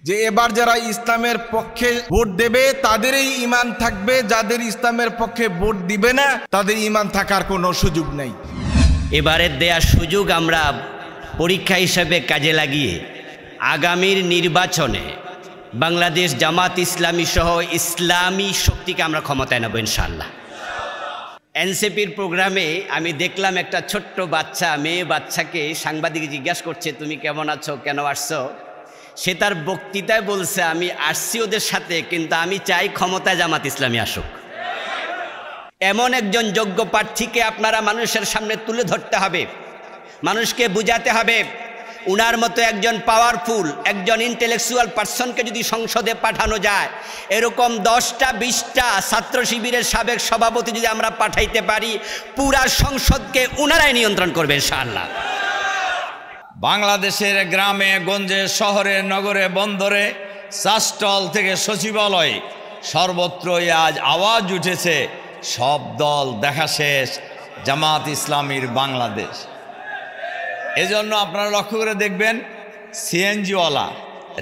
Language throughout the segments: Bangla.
যে এবার যারা ইসলামের পক্ষে ভোট দেবে তাদেরই ঈমান থাকবে, যাদের ইসলামের পক্ষে ভোট দিবে না তাদের ঈমান থাকার কোনো সুযোগ নেই। এবারের দেয়া সুযোগ আমরা পরীক্ষা হিসেবে কাজে লাগিয়ে আগামীর নির্বাচনে বাংলাদেশ জামাত ইসলামী সহ ইসলামী শক্তিকে আমরা ক্ষমতায় নেব ইনশাআল্লাহ। এনসিপির প্রোগ্রামে আমি দেখলাম একটা ছোট্ট বাচ্চা, মেয়ে বাচ্চাকে সাংবাদিক জিজ্ঞাসা করছে, তুমি কেমন আছো, কেন আসছো? সে তার বক্তৃতায় বলছে, আমি আসছি ওদের সাথে, কিন্তু আমি চাই ক্ষমতায় জামাত ইসলামী আসুক। এমন একজন যোগ্য প্রার্থীকে আপনারা মানুষের সামনে তুলে ধরতে হবে, মানুষকে বুঝাতে হবে উনার মতো একজন পাওয়ারফুল, একজন ইন্টেলেকচুয়াল পার্সনকে যদি সংসদে পাঠানো যায়, এরকম 10টা 20টা ছাত্র শিবিরের সাবেক সভাপতি যদি আমরা পাঠাইতে পারি, পুরা সংসদকে উনারাই নিয়ন্ত্রণ করবে ইনশাআল্লাহ। বাংলাদেশের গ্রামে গঞ্জে, শহরে, নগরে, বন্দরে, চাষটল থেকে সচিবালয়, সর্বত্রই আজ আওয়াজ উঠেছে, সব দল দেখা শেষ, জামাত ইসলামীর বাংলাদেশ। এজন্য আপনারা লক্ষ্য করে দেখবেন, সিএনজিওয়ালা,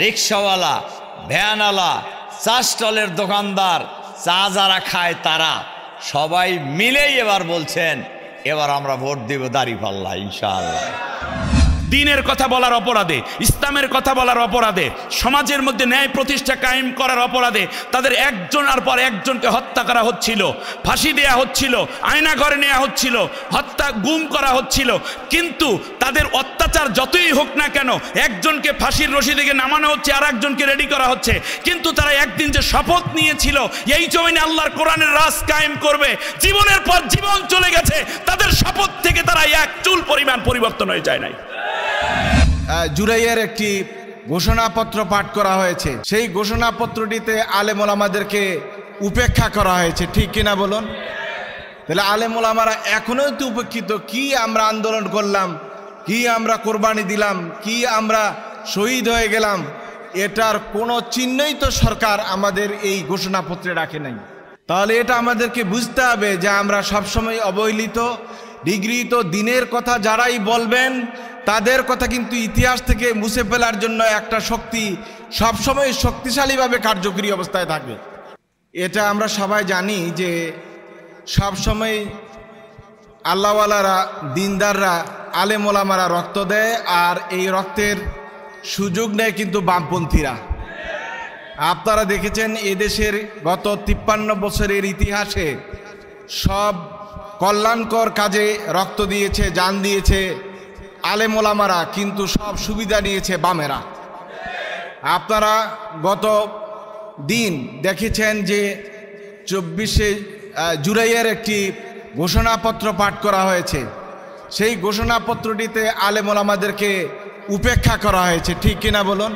রিক্সাওয়ালা, ভ্যানওয়ালা, চা স্টলের দোকানদার, চা যারা খায় তারা সবাই মিলেই এবার বলছেন, এবার আমরা ভোট দেব দাঁড়িপাল্লা ইনশাআল্লাহ। দিনের কথা বলার অপরাধে, ইসলামের কথা বলার অপরাধে, সমাজের মধ্যে ন্যায় প্রতিষ্ঠা কায়েম করার অপরাধে তাদের একজনের পর একজনকে হত্যা করা হচ্ছিল, ফাঁসি দেয়া হচ্ছিল, আয়না ঘরে নেওয়া হচ্ছিল, হত্যা গুম করা হচ্ছিল। কিন্তু তাদের অত্যাচার যতই হোক না কেন, একজনকে ফাঁসির রশি থেকে নামানো হচ্ছে, আর একজনকে রেডি করা হচ্ছে, কিন্তু তারা একদিন যে শপথ নিয়েছিল এই জমিনে আল্লাহর কোরআনের রাজ কায়েম করবে, জীবনের পর জীবন চলে গেছে, তাদের শপথ থেকে তারা এক চুল পরিমাণ পরিবর্তন হয়ে যায় নাই। জুরাইয়ের একটি ঘোষণাপত্র পাঠ করা হয়েছে, সেই ঘোষণাপত্রটিতে আলেম ওলামাদেরকে উপেক্ষা করা হয়েছে, ঠিক কিনা বলুন? তাহলে আলেম ওলামারা এখনো তো উপেক্ষিত। কি আমরা আন্দোলন করলাম, কি আমরা কোরবানি দিলাম, কি আমরা শহীদ হয়ে গেলাম, এটার কোনো চিহ্নই তো সরকার আমাদের এই ঘোষণাপত্রে রাখে নাই। তাহলে এটা আমাদেরকে বুঝতে হবে যে আমরা সবসময় অবহেলিত, নিগৃহীত দিনের কথা যারাই বলবেন তাদের কথা কিন্তু ইতিহাস থেকে মুছে ফেলার জন্য একটা শক্তি সবসময় শক্তিশালীভাবে কার্যকরী অবস্থায় থাকবে। এটা আমরা সবাই জানি যে সবসময় আল্লাহওয়ালারা, দিনদাররা, আলেম ওলামারা রক্ত দেয়, আর এই রক্তের সুযোগ নেয় কিন্তু বামপন্থীরা। আপনারা দেখেছেন এদেশের গত 53 বছরের ইতিহাসে সব কল্যাণকর কাজে রক্ত দিয়েছে, জান দিয়েছে আলেম ওলামারা, কিন্তু সব সুবিধা নিয়েছে বামেরা। আপনারা গত দিন দেখেছেন যে 24শে জুলাইয়ের একটি ঘোষণাপত্র পাঠ করা হয়েছে, সেই ঘোষণাপত্রটিতে আলেম ওলামাদেরকে উপেক্ষা করা হয়েছে, ঠিক কিনা বলুন?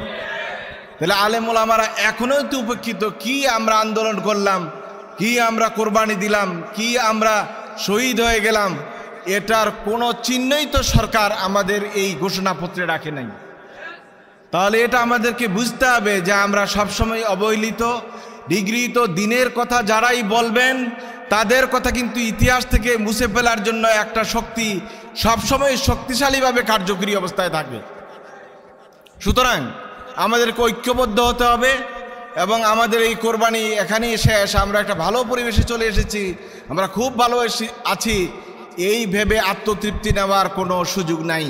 তাহলে আলেম ওলামারা এখনো তো উপেক্ষিত। কি আমরা আন্দোলন করলাম, কি আমরা কোরবানি দিলাম, কি আমরা শহীদ হয়ে গেলাম, এটার কোনো চিহ্নই তো সরকার আমাদের এই ঘোষণাপত্রে রাখে নাই। তাহলে এটা আমাদেরকে বুঝতে হবে যে আমরা সবসময় অবহেলিত, নিগৃহীত দিনের কথা যারাই বলবেন তাদের কথা কিন্তু ইতিহাস থেকে মুছে ফেলার জন্য একটা শক্তি সবসময় শক্তিশালীভাবে কার্যকরী অবস্থায় থাকবে। সুতরাং আমাদেরকে ঐক্যবদ্ধ হতে হবে এবং আমাদের এই কোরবানি এখানেই শেষ। আমরা একটা ভালো পরিবেশে চলে এসেছি, আমরা খুব ভালো আছি, এই ভেবে আত্মতৃপ্তি নেওয়ার কোনো সুযোগ নাই।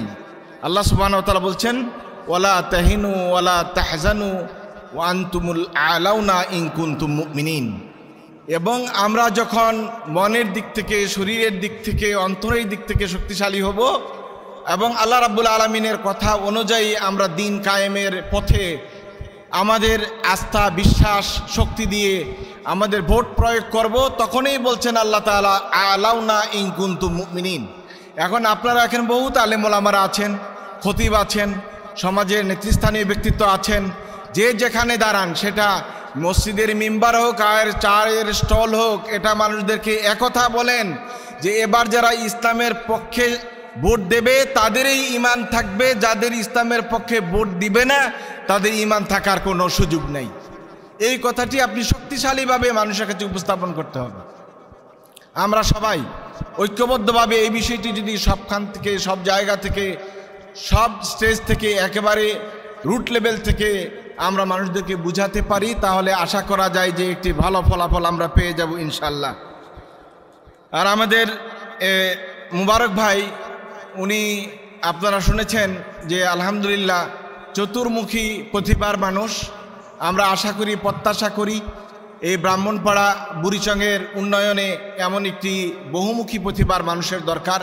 আল্লাহ সুবহানাহু ওয়া তাআলা বলছেন, ওয়ালা তাহিনু ওয়ালা তাহজানু ওয়া আনতুমুল আলাউনা ইন কুনতুম মুমিনিন। এবং আমরা যখন মনের দিক থেকে, শরীরের দিক থেকে, অন্তরের দিক থেকে শক্তিশালী হব এবং আল্লাহ রাব্বুল আলামিনের কথা অনুযায়ী আমরা দিন কায়েমের পথে আমাদের আস্থা, বিশ্বাস, শক্তি দিয়ে আমাদের ভোট প্রয়োগ করব, তখনই বলছেন আল্লাহ তাআলা আলাউনা ইন কুনতুম মুমিনিন। এখন আপনারা এখানে বহুত আলেম ওলামারা আছেন, খতিব আছেন, সমাজের নেতৃস্থানীয় ব্যক্তিত্ব আছেন, যে যেখানে দাঁড়ান, সেটা মসজিদের মিম্বার হোক আর চায়ের স্টল হোক, এটা মানুষদেরকে একথা বলেন যে এবার যারা ইসলামের পক্ষে ভোট দেবে তাদেরই ঈমান থাকবে, যাদের ইসলামের পক্ষে ভোট দিবে না তাদের ঈমান থাকার কোনো সুযোগ নেই। এই কথাটি আপনি শক্তিশালীভাবে মানুষের কাছে উপস্থাপন করতে হবে। আমরা সবাই ঐক্যবদ্ধভাবে এই বিষয়টি যদি সবখান থেকে, সব জায়গা থেকে, সব স্টেজ থেকে, একেবারে রুট লেভেল থেকে আমরা মানুষদেরকে বুঝাতে পারি, তাহলে আশা করা যায় যে একটি ভালো ফলাফল আমরা পেয়ে যাব ইনশাল্লাহ। আর আমাদের মুবারক ভাই, উনি আপনারা শুনেছেন যে আলহামদুলিল্লাহ চতুর্মুখী প্রতিভার মানুষ। আমরা আশা করি, প্রত্যাশা করি এই ব্রাহ্মণপাড়া বুড়িচংয়ের উন্নয়নে এমন একটি বহুমুখী প্রতিভার মানুষের দরকার।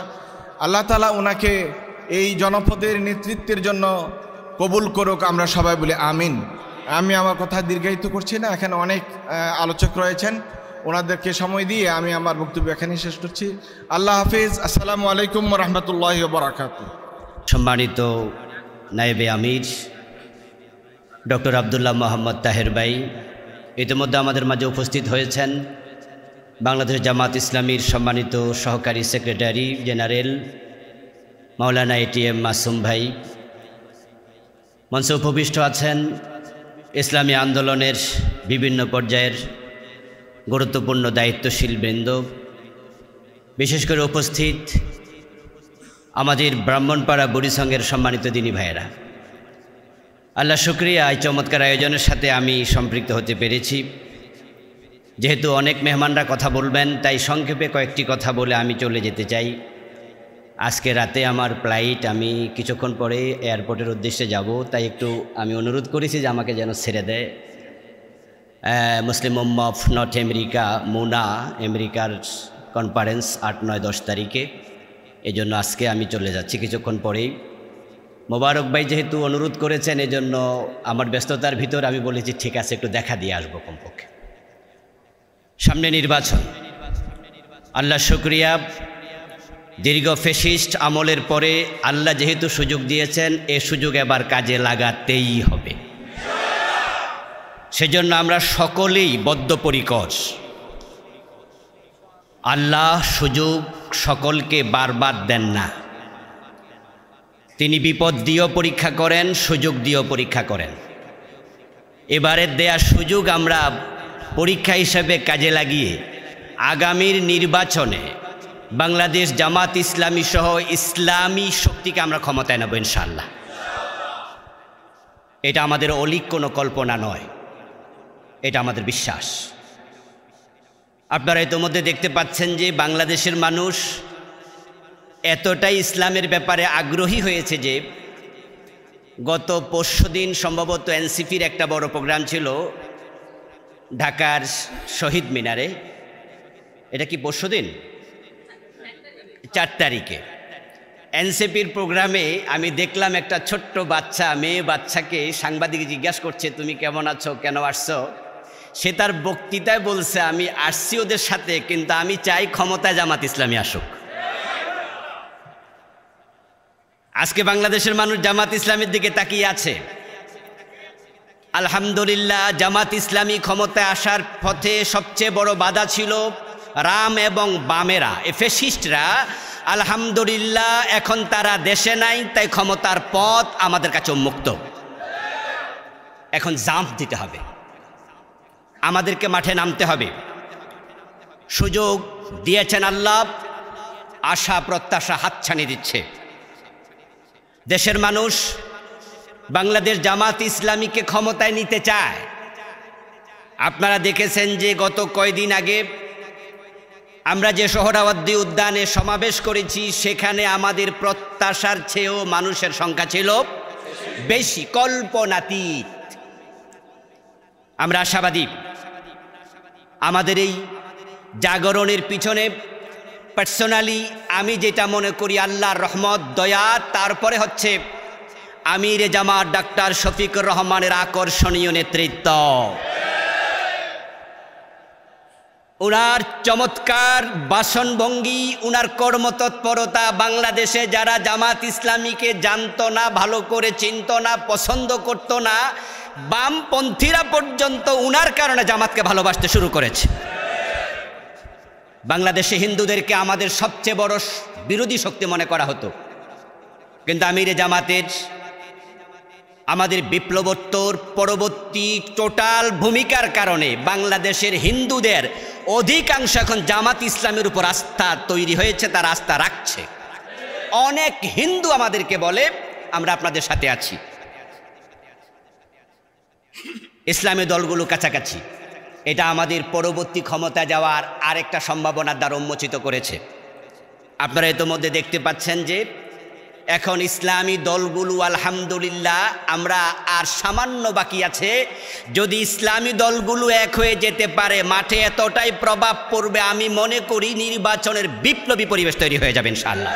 আল্লাহ তাআলা ওনাকে এই জনপদের নেতৃত্বের জন্য কবুল করুক, আমরা সবাই বলি আমিন। আমি আমার কথা দীর্ঘায়িত করছি না, এখানে অনেক আলোচক রয়েছেন, ওনাদেরকে সময় দিয়ে আমি আমার বক্তব্য এখানে শেষ করছি। আল্লাহ হাফিজ। আসসালামু আলাইকুম ওয়া রাহমাতুল্লাহি ওয়া বারাকাতুহু। সম্মানিত নায়েবে আমির ডক্টর আব্দুল্লাহ মোহাম্মদ তাহের ভাই ইতিমধ্যে আমাদের মাঝে উপস্থিত হয়েছেন। বাংলাদেশ জামাত ইসলামীর সম্মানিত সহকারী সেক্রেটারি জেনারেল মাওলানা এটিএম মাসুম ভাই, মঞ্চে উপবিষ্ট আছেন ইসলামী আন্দোলনের বিভিন্ন পর্যায়ের গুরুত্বপূর্ণ দায়িত্বশীল বৃন্দ, বিশেষ করে উপস্থিত আমাদের ব্রাহ্মণপাড়া বুড়িচংয়ের সম্মানিত দিনী ভাইয়েরা। আল্লাহ শুকরিয়া, এই চমৎকার আয়োজনের সাথে আমি সম্পৃক্ত হতে পেরেছি। যেহেতু অনেক মেহমানরা কথা বলবেন, তাই সংক্ষেপে কয়েকটি কথা বলে আমি চলে যেতে চাই। আজকে রাতে আমার ফ্লাইট, আমি কিছুক্ষণ পরে এয়ারপোর্টের উদ্দেশ্যে যাব, তাই একটু আমি অনুরোধ করেছি যে আমাকে যেন ছেড়ে দেয়। মুসলিম উম্মাহ অফ নর্থ আমেরিকা, মুনা, আমেরিকার কনফারেন্স 8-9-10 তারিখে, এই জন্য আজকে আমি চলে যাচ্ছি কিছুক্ষণ পরেই। মোবারক ভাই যেহেতু অনুরোধ করেছেন, এজন্য আমার ব্যস্ততার ভিতর আমি বলেছি ঠিক আছে, একটু দেখা দিয়ে আসবো কমপক্ষে। সামনে নির্বাচন, আল্লাহ শুকরিয়া, দীর্ঘ ফ্যাসিস্ট আমলের পরে আল্লাহ যেহেতু সুযোগ দিয়েছেন, এ সুযোগ এবার কাজে লাগাতেই হবে। সেজন্য আমরা সকলেই বদ্ধপরিকর। আল্লাহ সুযোগ সকলকে বারবার দেন না, তিনি বিপদ দিয়েও পরীক্ষা করেন, সুযোগ দিয়েও পরীক্ষা করেন। এবারের দেয়া সুযোগ আমরা পরীক্ষা হিসেবে কাজে লাগিয়ে আগামীর নির্বাচনে বাংলাদেশ জামাত ইসলামী সহ ইসলামী শক্তিকে আমরা ক্ষমতায় নেব ইনশাআল্লাহ। এটা আমাদের অলীক কোনো কল্পনা নয়, এটা আমাদের বিশ্বাস। আপনারা ইতোমধ্যে দেখতে পাচ্ছেন যে বাংলাদেশের মানুষ এতটাই ইসলামের ব্যাপারে আগ্রহী হয়েছে যে গত পরশুদিন সম্ভবত এনসিপির একটা বড় প্রোগ্রাম ছিল ঢাকার শহীদ মিনারে। এটা কি পরশুদিন? 4 তারিখে এনসিপির প্রোগ্রামে আমি দেখলাম একটা ছোট্ট বাচ্চা, মেয়ে বাচ্চাকে সাংবাদিক জিজ্ঞাসা করছে তুমি কেমন আছো, কেন আসছো? সে তার বক্তৃতায় বলছে আমি আসছি ওদের সাথে, কিন্তু আমি চাই ক্ষমতায় জামাত ইসলামী আসুক। আজকে বাংলাদেশের মানুষ জামাত ইসলামীর দিকে তাকিয়ে আছে। আলহামদুলিল্লাহ, জামাত ইসলামী ক্ষমতায় আসার পথে সবচেয়ে বড় বাধা ছিল রাম এবং বামেরা, ফ্যাসিস্টরা। আলহামদুলিল্লাহ, এখন তারা দেশে নাই, তাই ক্ষমতার পথ আমাদের কাছে উন্মুক্ত। এখন জাম্প দিতে হবে, আমাদেরকে মাঠে নামতে হবে। সুযোগ দিয়েছেন আল্লাহ, আশা প্রত্যাশা হাতছানি দিচ্ছে। দেশের মানুষ বাংলাদেশ জামাত ইসলামীকে ক্ষমতায় নিতে চায়। আপনারা দেখেছেন যে গত কয়দিন আগে আমরা যে সোহরাওয়ার্দী উদ্যানে সমাবেশ করেছি, সেখানে আমাদের প্রত্যাশার চেয়েও মানুষের সংখ্যা ছিল বেশি, কল্পনাতীত। আমরা আশাবাদী আমাদের এই জাগরণের পিছনে পার্সোনালি আমি যেটা মনে করি আল্লাহর রহমত, দয়া, তারপরে হচ্ছে আমিরে জামাত ডাক্তার শফিকুর রহমানের আকর্ষণীয় নেতৃত্ব। উনার চমৎকার বাসনভঙ্গি, উনার কর্মতৎপরতা, বাংলাদেশে যারা জামাত ইসলামীকে জানতো না, ভালো করে চিনত না, পছন্দ করতো না, বামপন্থীরা পর্যন্ত উনার কারণে জামাতকে ভালোবাসতে শুরু করেছে। বাংলাদেশে হিন্দুদেরকে আমাদের সবচেয়ে বড় বিরোধী শক্তি মনে করা হতো, কিন্তু আমিরে জামাতের আমাদের বিপ্লবোত্তর পরবর্তী টোটাল ভূমিকার কারণে বাংলাদেশের হিন্দুদের অধিকাংশ এখন জামাত ইসলামের উপর আস্থা তৈরি হয়েছে, তার আস্থা রাখছে। অনেক হিন্দু আমাদেরকে বলে আমরা আপনাদের সাথে আছি। ইসলামী দলগুলো কাছাকাছি, এটা আমাদের পরবর্তী ক্ষমতা যাওয়ার আরেকটা সম্ভাবনার দ্বার উন্মোচিত করেছে। আপনারা ইতোমধ্যে দেখতে পাচ্ছেন যে এখন ইসলামী দলগুলো আলহামদুলিল্লাহ আমরা আর সামান্য বাকি আছে। যদি ইসলামী দলগুলো এক হয়ে যেতে পারে, মাঠে এতটাই প্রভাব পড়বে, আমি মনে করি নির্বাচনের বিপ্লবী পরিবেশ তৈরি হয়ে যাবে ইনশাআল্লাহ।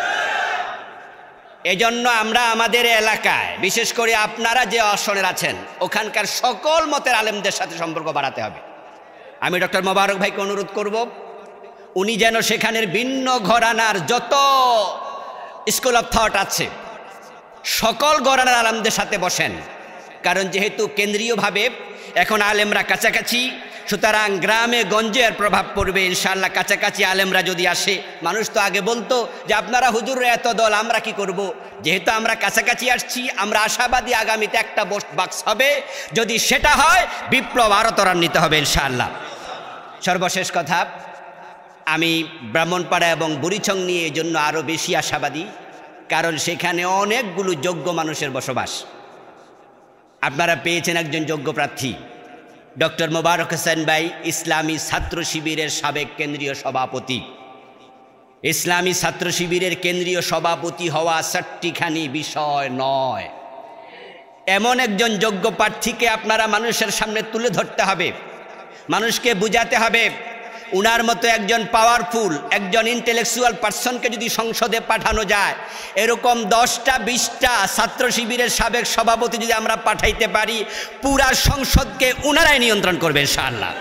এজন্য আমরা আমাদের এলাকায়, বিশেষ করে আপনারা যে আসনের আছেন, ওখানকার সকল মতের আলেমদের সাথে সম্পর্ক বাড়াতে হবে। আমি ডক্টর মোবারক ভাইকে অনুরোধ করব, উনি যেন সেখানের ভিন্ন ঘরানার যত স্কুল অফ থট আছে সকল ঘরানার আলেমদের সাথে বসেন। কারণ যেহেতু কেন্দ্রীয়ভাবে এখন আলেমরা কাছাকাছি, সুতরাং গ্রামে গঞ্জের প্রভাব পড়বে ইনশাআল্লাহ। কাছাকাছি আলেমরা যদি আসে, মানুষ তো আগে বলতো যে আপনারা হুজুরের এত দল, আমরা কি করব? যেহেতু আমরা কাছাকাছি আসছি, আমরা আশাবাদী আগামীতে একটা বাক্স হবে। যদি সেটা হয়, বিপ্লব আরও ত্বরান্বিত হবে ইনশাআল্লাহ। সর্বশেষ কথা, আমি ব্রাহ্মণপাড়া এবং বুড়িচং নিয়ে এই জন্য আরও বেশি আশাবাদী, কারণ সেখানে অনেকগুলো যোগ্য মানুষের বসবাস। আপনারা পেয়েছেন একজন যোগ্য প্রার্থী, ডক্টর মোবারক হোসেন ভাই, ইসলামী ছাত্র শিবিরের সাবেক কেন্দ্রীয় সভাপতি। ইসলামী ছাত্র শিবিরের কেন্দ্রীয় সভাপতি হওয়া চারটিখানি বিষয় নয়। এমন একজন যোগ্য প্রার্থীকে আপনারা মানুষের সামনে তুলে ধরতে হবে, মানুষকে বুঝাতে হবে। উনার মতো একজন পাওয়ারফুল, একজন ইন্টেলেকচুয়াল পার্সনকে যদি সংসদে পাঠানো যায়, এরকম 10টা 20টা ছাত্র শিবিরের সাবেক সভাপতি যদি আমরা পাঠাইতে পারি, পুরা সংসদকে উনারাই নিয়ন্ত্রণ করবে ইনশাআল্লাহ।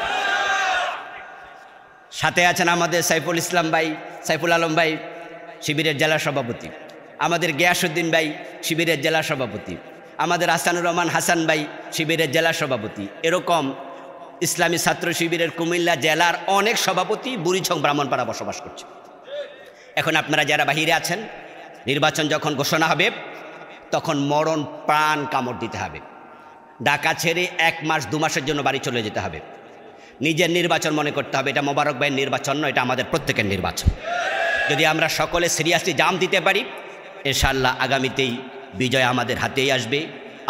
সাথে আছেন আমাদের সাইফুল ইসলাম ভাই, সাইফুল আলম ভাই, শিবিরের জেলা সভাপতি, আমাদের গিয়াসউদ্দিন ভাই, শিবিরের জেলা সভাপতি, আমাদের হাসানুর রহমান হাসান ভাই, শিবিরের জেলা সভাপতি। এরকম ইসলামী ছাত্র শিবিরের কুমিল্লা জেলার অনেক সভাপতি বুড়িচং ব্রাহ্মণপাড়া বসবাস করছে। এখন আপনারা যারা বাহিরে আছেন, নির্বাচন যখন ঘোষণা হবে তখন মরণ প্রাণ কামড় দিতে হবে। ঢাকা ছেড়ে 1 মাস 2 মাসের জন্য বাড়ি চলে যেতে হবে। নিজের নির্বাচন মনে করতে হবে, এটা মোবারক ভাইয়ের নির্বাচন নয়, এটা আমাদের প্রত্যেকের নির্বাচন। যদি আমরা সকলে সিরিয়াসলি জাম দিতে পারি, ইনশাআল্লাহ আগামীতেই বিজয় আমাদের হাতেই আসবে।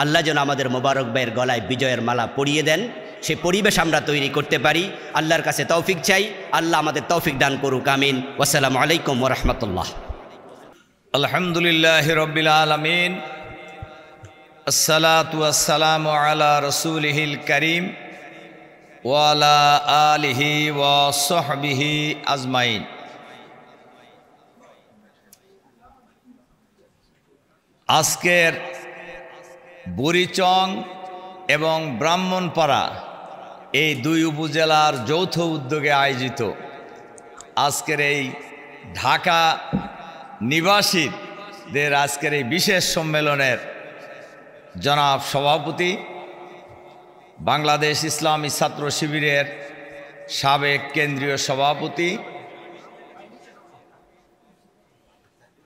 আল্লাহ যেন আমাদের মোবারক ভাইয়ের গলায় বিজয়ের মালা পরিয়ে দেন, সে পরিবেশ আমরা তৈরি করতে পারি। আল্লাহর কাছে তৌফিক চাই, আল্লাহ আমাদের তৌফিক দান করুক, আমিন। ওয়াসসালামু আলাইকুম ওয়া রাহমাতুল্লাহ। আলহামদুলিল্লাহি রাব্বিল আলামিন, আসসালাতু ওয়াসসালামু আলা রাসূলিহিল কারীম ওয়া আলা আলিহি ওয়া সাহবিহি আজমাইন। আজকের বুড়িচং এবং ব্রাহ্মণপাড়া এই 2 উপজেলার যৌথ উদ্যোগে আয়োজিত আজকের এই ঢাকা নিবাসীদের আজকের এই বিশেষ সম্মেলনের জনাব সভাপতি, বাংলাদেশ ইসলামী ছাত্র শিবিরের সাবেক কেন্দ্রীয় সভাপতি,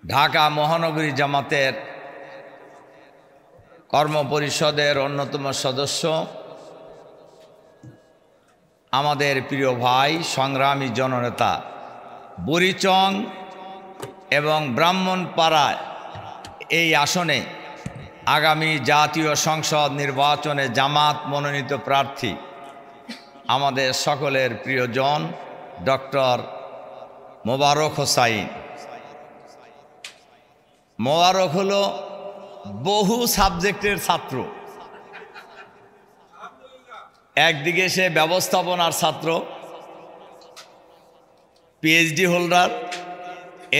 ঢাকা মহানগরী জামাতের কর্মপরিষদের অন্যতম সদস্য, আমাদের প্রিয় ভাই, সংগ্রামী জননেতা, বুড়িচং এবং ব্রাহ্মণপাড়ায় এই আসনে আগামী জাতীয় সংসদ নির্বাচনে জামাত মনোনীত প্রার্থী, আমাদের সকলের প্রিয়জন ডক্টর মোবারক হোসাইন। মোবারক হলো বহু সাবজেক্টের ছাত্র। একদিকে সে ব্যবস্থাপনার ছাত্র, পিএইচডি হোল্ডার,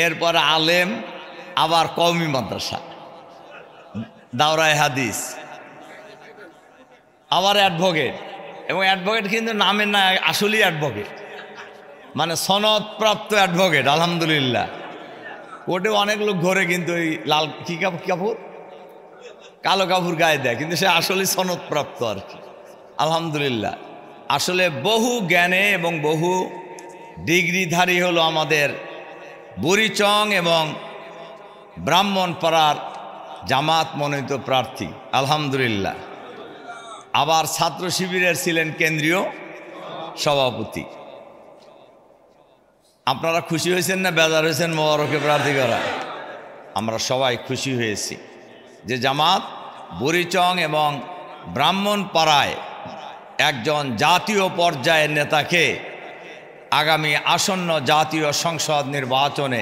এরপর আলেম, আবার কওমি মাদ্রাসা, দাওরায়ে হাদিস, আবার অ্যাডভোকেট। এবং অ্যাডভোকেট কিন্তু নামের না, আসলেই অ্যাডভোকেট, মানে সনদপ্রাপ্ত অ্যাডভোকেট। আলহামদুলিল্লাহ, কোর্টে অনেক লোক ঘরে কিন্তু ওই লাল কাপড়, কালো কাপড় গায়ে দেয়, কিন্তু সে আসলে সনদপ্রাপ্ত আর কি। আলহামদুলিল্লাহ, আসলে বহু জ্ঞানে এবং বহু ডিগ্রিধারী হলো আমাদের বুড়িচং এবং ব্রাহ্মণপাড়ার জামাত মনোনীত প্রার্থী। আলহামদুলিল্লাহ, আবার ছাত্র শিবিরের ছিলেন কেন্দ্রীয় সভাপতি। আপনারা খুশি হয়েছেন না বেজার হয়েছেন মোবারকে প্রার্থী করা? আমরা সবাই খুশি হয়েছি যে জামাত বুড়িচং এবং ব্রাহ্মণপাড়ায় একজন জাতীয় পর্যায়ের নেতাকে আগামী আসন্ন জাতীয় সংসদ নির্বাচনে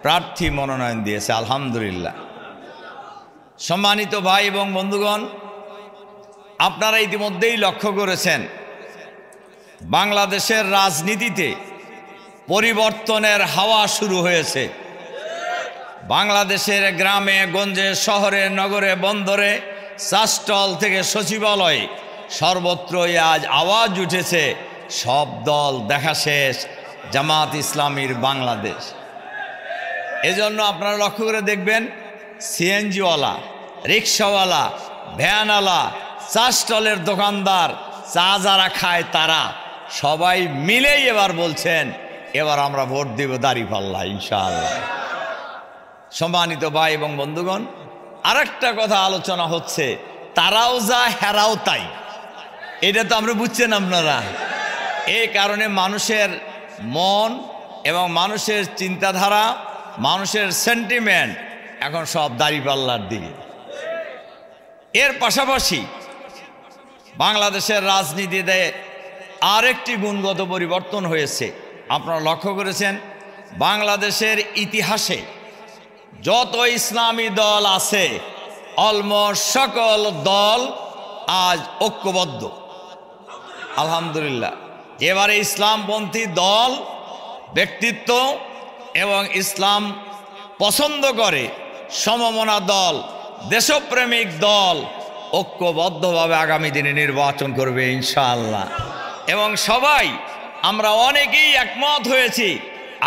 প্রার্থী মনোনয়ন দিয়েছে। আলহামদুলিল্লাহ। সম্মানিত ভাই এবং বন্ধুগণ, আপনারা ইতিমধ্যেই লক্ষ্য করেছেন বাংলাদেশের রাজনীতিতে পরিবর্তনের হাওয়া শুরু হয়েছে। বাংলাদেশের গ্রামে গঞ্জে, শহরে, নগরে, বন্দরে, চাষটল থেকে সচিবালয়ে সর্বত্রই আজ আওয়াজ উঠেছে, সব দল দেখা শেষ, জামাত ইসলামীর বাংলাদেশ। এজন্য আপনারা লক্ষ্য করে দেখবেন সিএনজিওয়ালা, রিক্সাওয়ালা, ভ্যানওয়ালা, চা স্টলের দোকানদার, চা যারা খায় তারা সবাই মিলেই এবার বলছেন এবার আমরা ভোট দেব দাঁড়িপাল্লা ইনশাআল্লাহ। সম্মানিত ভাই এবং বন্ধুগণ, আরেকটা কথা আলোচনা হচ্ছে, তারাও যা হেরাও তাই। এটা তো আমরা বুঝছেন আপনারা। এই কারণে মানুষের মন এবং মানুষের চিন্তাধারা, মানুষের সেন্টিমেন্ট এখন সব দাঁড়িপাল্লার দিকে। এর পাশাপাশি বাংলাদেশের রাজনীতিতে আরেকটি গুণগত পরিবর্তন হয়েছে। আপনারা লক্ষ্য করেছেন বাংলাদেশের ইতিহাসে যত ইসলামী দল আছে অলমোস্ট সকল দল আজ ঐক্যবদ্ধ। আলহামদুলিল্লাহ। এবারে ইসলামপন্থী দল, ব্যক্তিত্ব এবং ইসলাম পছন্দ করে সমমনা দল, দেশপ্রেমিক দল ঐক্যবদ্ধভাবে আগামী দিনে নির্বাচন করবে ইনশাআল্লাহ। এবং সবাই আমরা অনেকেই একমত হয়েছি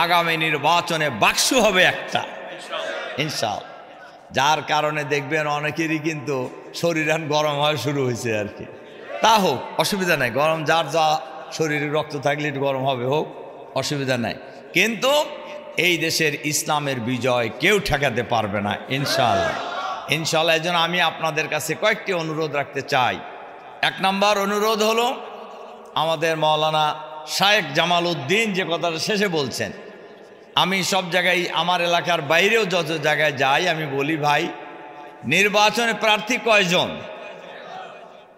আগামী নির্বাচনে বাক্স হবে একটা ইনশাআল্লাহ। যার কারণে দেখবেন অনেকেরই কিন্তু শরীর গরম হওয়া শুরু হয়েছে আর কি। তা হোক, অসুবিধা নাই, গরম যার যা শরীরে রক্ত থাকলে একটু গরম হবে, হোক, অসুবিধা নাই। কিন্তু এই দেশের ইসলামের বিজয় কেউ ঠেকাতে পারবে না ইনশাআল্লাহ। ইনশাআল্লাহ। এই জন্য আমি আপনাদের কাছে কয়েকটি অনুরোধ রাখতে চাই। এক নম্বর অনুরোধ হলো, আমাদের মাওলানা শায়েখ জামাল উদ্দিন যে কথাটা শেষে বলছেন, আমি সব জায়গায়, আমার এলাকার বাইরেও যত জায়গায় যাই আমি বলি, ভাই নির্বাচনে প্রার্থী কয়জন,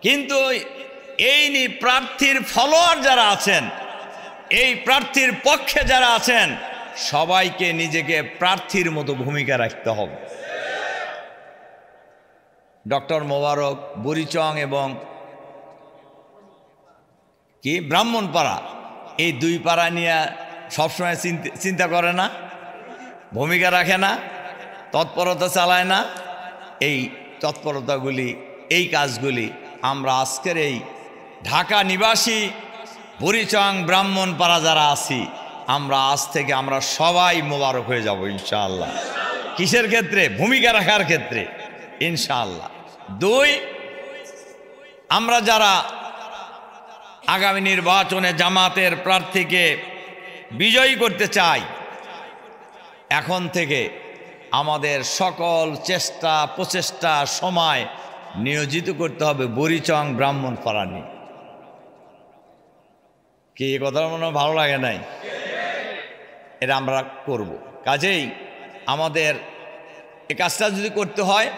কিন্তু এই প্রার্থীর ফলোয়ার যারা আছেন, এই প্রার্থীর পক্ষে যারা আছেন, সবাইকে নিজেকে প্রার্থীর মতো ভূমিকা রাখতে হবে। ডক্টর মোবারক বুড়িচং এবং কি ব্রাহ্মণপাড়া, এই দুই পাড়া নিয়ে সবসময় চিন্তা করে না, ভূমিকা রাখে না, তৎপরতা চালায় না। এই তৎপরতাগুলি, এই কাজগুলি আমরা আজকের এই ঢাকা নিবাসী বুড়িচং ব্রাহ্মণপাড়া যারা আছি, আমরা আজ থেকে আমরা সবাই মোবারক হয়ে যাব ইনশাআল্লাহ। কিসের ক্ষেত্রে? ভূমিকা রাখার ক্ষেত্রে ইনশাআল্লাহ। দুই, আমরা যারা আগামী নির্বাচনে জামাতের প্রার্থীকে বিজয়ী করতে চাই, এখন থেকে আমাদের সকল চেষ্টা প্রচেষ্টা সময় নিয়োজিত করতে হবে বুড়িচং ব্রাহ্মণপাড়া নিয়ে। কি এই কথা মনে ভালো লাগে নাই? এটা আমরা করব। কাজেই আমাদের এই কাজটা যদি করতে হয়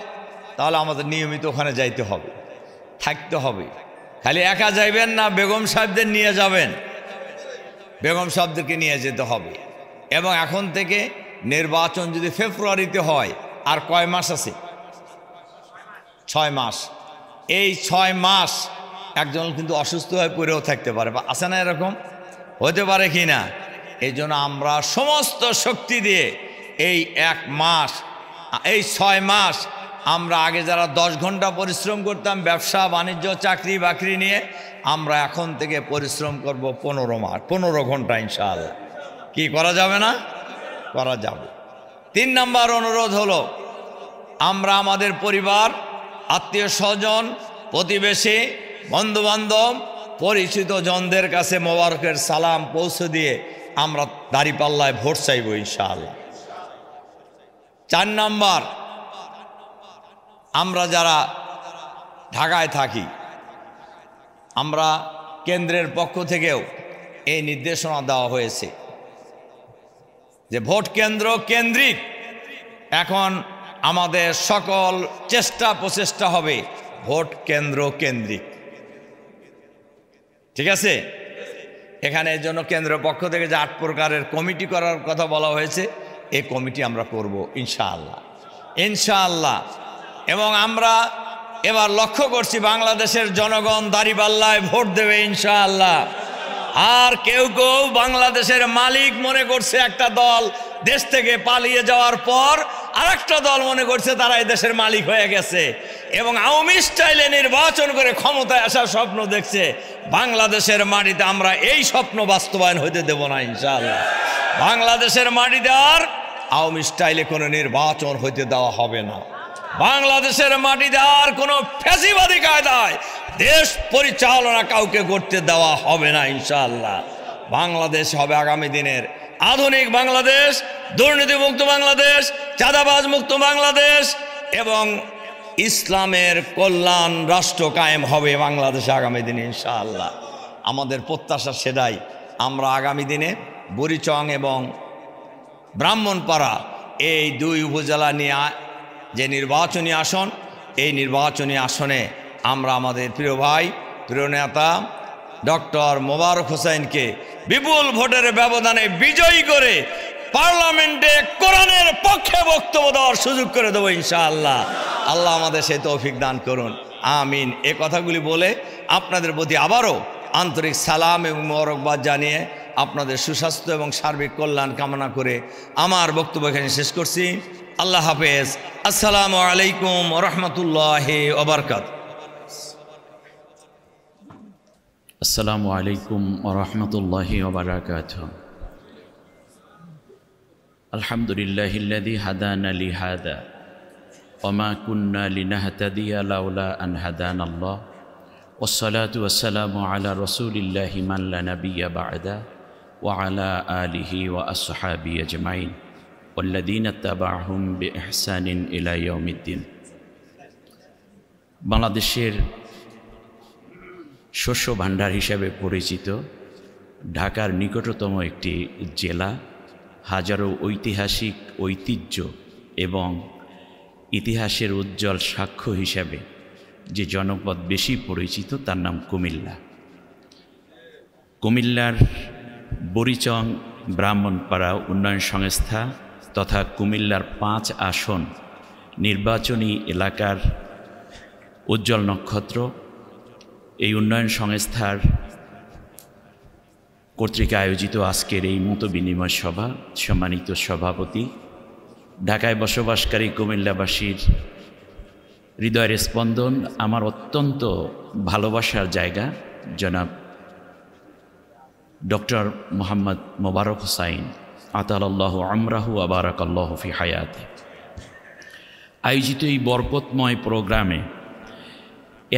তাহলে আমাদের নিয়মিত ওখানে যাইতে হবে, থাকতে হবে। খালি একা যাইবেন না, বেগম সাহেবদের নিয়ে যাবেন, বেগম সাহেবদেরকে নিয়ে যেতে হবে। এবং এখন থেকে নির্বাচন যদি ফেব্রুয়ারিতে হয়, আর কয় মাস আছে? 6 মাস। এই 6 মাস একজন কিন্তু অসুস্থ হয়ে পড়েও থাকতে পারে, বা আছে না এরকম? হতে পারে কি না? এই জন্য আমরা সমস্ত শক্তি দিয়ে এই 1 মাস, এই 6 মাস আমরা আগে যারা 10 ঘন্টা পরিশ্রম করতাম ব্যবসা বাণিজ্য চাকরি বাকরি নিয়ে, আমরা এখন থেকে পরিশ্রম করব 15 ঘন্টা ইনশাআল্লাহ। কি করা যাবে না? করা যাবে। 3 নম্বর অনুরোধ হলো, আমরা আমাদের পরিবার, আত্মীয় স্বজন, প্রতিবেশী, বন্ধুবান্ধব, পরিচিত জনদের কাছে মোবারকের সালাম পৌঁছে দিয়ে আমরা দাঁড়িপাল্লায় ভোট চাইব ইনশাআল্লাহ। 4 নম্বর, আমরা যারা ঢাকায় থাকি, আমরা কেন্দ্রের পক্ষ থেকেও এই নির্দেশনা দেওয়া হয়েছে যে ভোট কেন্দ্র কেন্দ্রিক এখন আমাদের সকল চেষ্টা প্রচেষ্টা হবে ভোট কেন্দ্র কেন্দ্রিক। ঠিক আছে? এখানে এর জন্য কেন্দ্রের পক্ষ থেকে যে 8 প্রকারের কমিটি করার কথা বলা হয়েছে, এই কমিটি আমরা করব ইনশাআল্লাহ, ইনশাআল্লাহ। এবং আমরা এবার লক্ষ্য করছি বাংলাদেশের জনগণ দাঁড়িপাল্লায় ভোট দেবে ইনশাআল্লাহ। আর কেউ কেউ বাংলাদেশের মালিক মনে করছে একটা দল দেশ থেকে পালিয়ে যাওয়ার পর আরেকটা দল মনে করছে তারা এই দেশের মালিক হয়ে গেছে এবং আওয়ামী স্টাইলে নির্বাচন করে ক্ষমতায় আসার স্বপ্ন দেখছে। বাংলাদেশের মাটিতে আমরা এই স্বপ্ন বাস্তবায়ন হতে দেব না ইনশাআল্লাহ। বাংলাদেশের মাটিতে আর আওয়ামী স্টাইলে কোনো নির্বাচন হইতে দেওয়া হবে না। বাংলাদেশের মাটিতে আর কোনো ফ্যাসিবাদী কায়দায় দেশ পরিচালনা কাউকে করতে দেওয়া হবে না ইনশাআল্লাহ। বাংলাদেশ হবে আগামী দিনের আধুনিক বাংলাদেশ, দুর্নীতিমুক্ত বাংলাদেশ, চাঁদাবাজ মুক্ত বাংলাদেশ এবং ইসলামের কল্যাণ রাষ্ট্র কায়েম হবে বাংলাদেশে আগামী দিনে ইনশাআল্লাহ। আমাদের প্রত্যাশা সেটাই। আমরা আগামী দিনে বুড়িচং এবং ব্রাহ্মণপাড়া এই 2 উপজেলা নিয়ে যে নির্বাচনী আসন, এই নির্বাচনী আসনে আমরা আমাদের প্রিয় ভাই, প্রিয় নেতা ডক্টর মোবারক হোসেনকে বিপুল ভোটের ব্যবধানে বিজয়ী করে পার্লামেন্টে কোরআনের পক্ষে বক্তব্য দেওয়ার সুযোগ করে দেবো ইনশাআল্লাহ। আল্লাহ আমাদের সেই তৌফিক দান করুন, আমিন। এ কথাগুলি বলে আপনাদের প্রতি আবারও আন্তরিক সালাম এবং মোবারকবাদ জানিয়ে আপনাদের সুস্বাস্থ্য এবং সার্বিক কল্যাণ কামনা করে আমার বক্তব্য এখানে শেষ করছি। আল্লাহ হাফেজ। আসসালামু আলাইকুম ওয়া রাহমাতুল্লাহি ওয়া বারাকাতুহু। আসসালামু আলাইকুম ওয়া রাহমাতুল্লাহি ওয়া বারাকাতুহু। আলহামদুলিল্লাহিল্লাযী হাদানা লিহাদা ওয়া মা কুন্না লিনাহতাদিয়া লাউলা আন হাদানাল্লাহ ওয়াসসালাতু ওয়াসসালামু আলা রাসূলিল্লাহি মান লা নাবিয়্যা বা'দা ওয়া আলা আলিহি ওয়া আসহাবিহি আজমাইন ওয়াল্লাযীনা তাবা'হুম বিইহসানিন ইলা ইয়াউমিদ্দিন। বাংলাদেশের শস্য ভাণ্ডার হিসাবে পরিচিত ঢাকার নিকটতম একটি জেলা, হাজারো ঐতিহাসিক ঐতিহ্য এবং ইতিহাসের উজ্জ্বল সাক্ষ্য হিসাবে যে জনপদ বেশি পরিচিত তার নাম কুমিল্লা। কুমিল্লার বুড়িচং ব্রাহ্মণপাড়া উন্নয়ন সংস্থা তথা কুমিল্লার 5 আসন নির্বাচনী এলাকার উজ্জ্বল নক্ষত্র এই উন্নয়ন সংস্থার কর্তৃক আয়োজিত আজকের এই মত বিনিময় সভা সম্মানিত সভাপতি, ঢাকায় বসবাসকারী কুমিল্লাবাসীর হৃদয়ের স্পন্দন, আমার অত্যন্ত ভালোবাসার জায়গা জনাব ডক্টর মোহাম্মদ মোবারক হোসাইন আতালাল্লাহু আমরাহু ওয়া বারাকাল্লাহু ফি হায়াতি আয়োজিত এই বরকতময় প্রোগ্রামে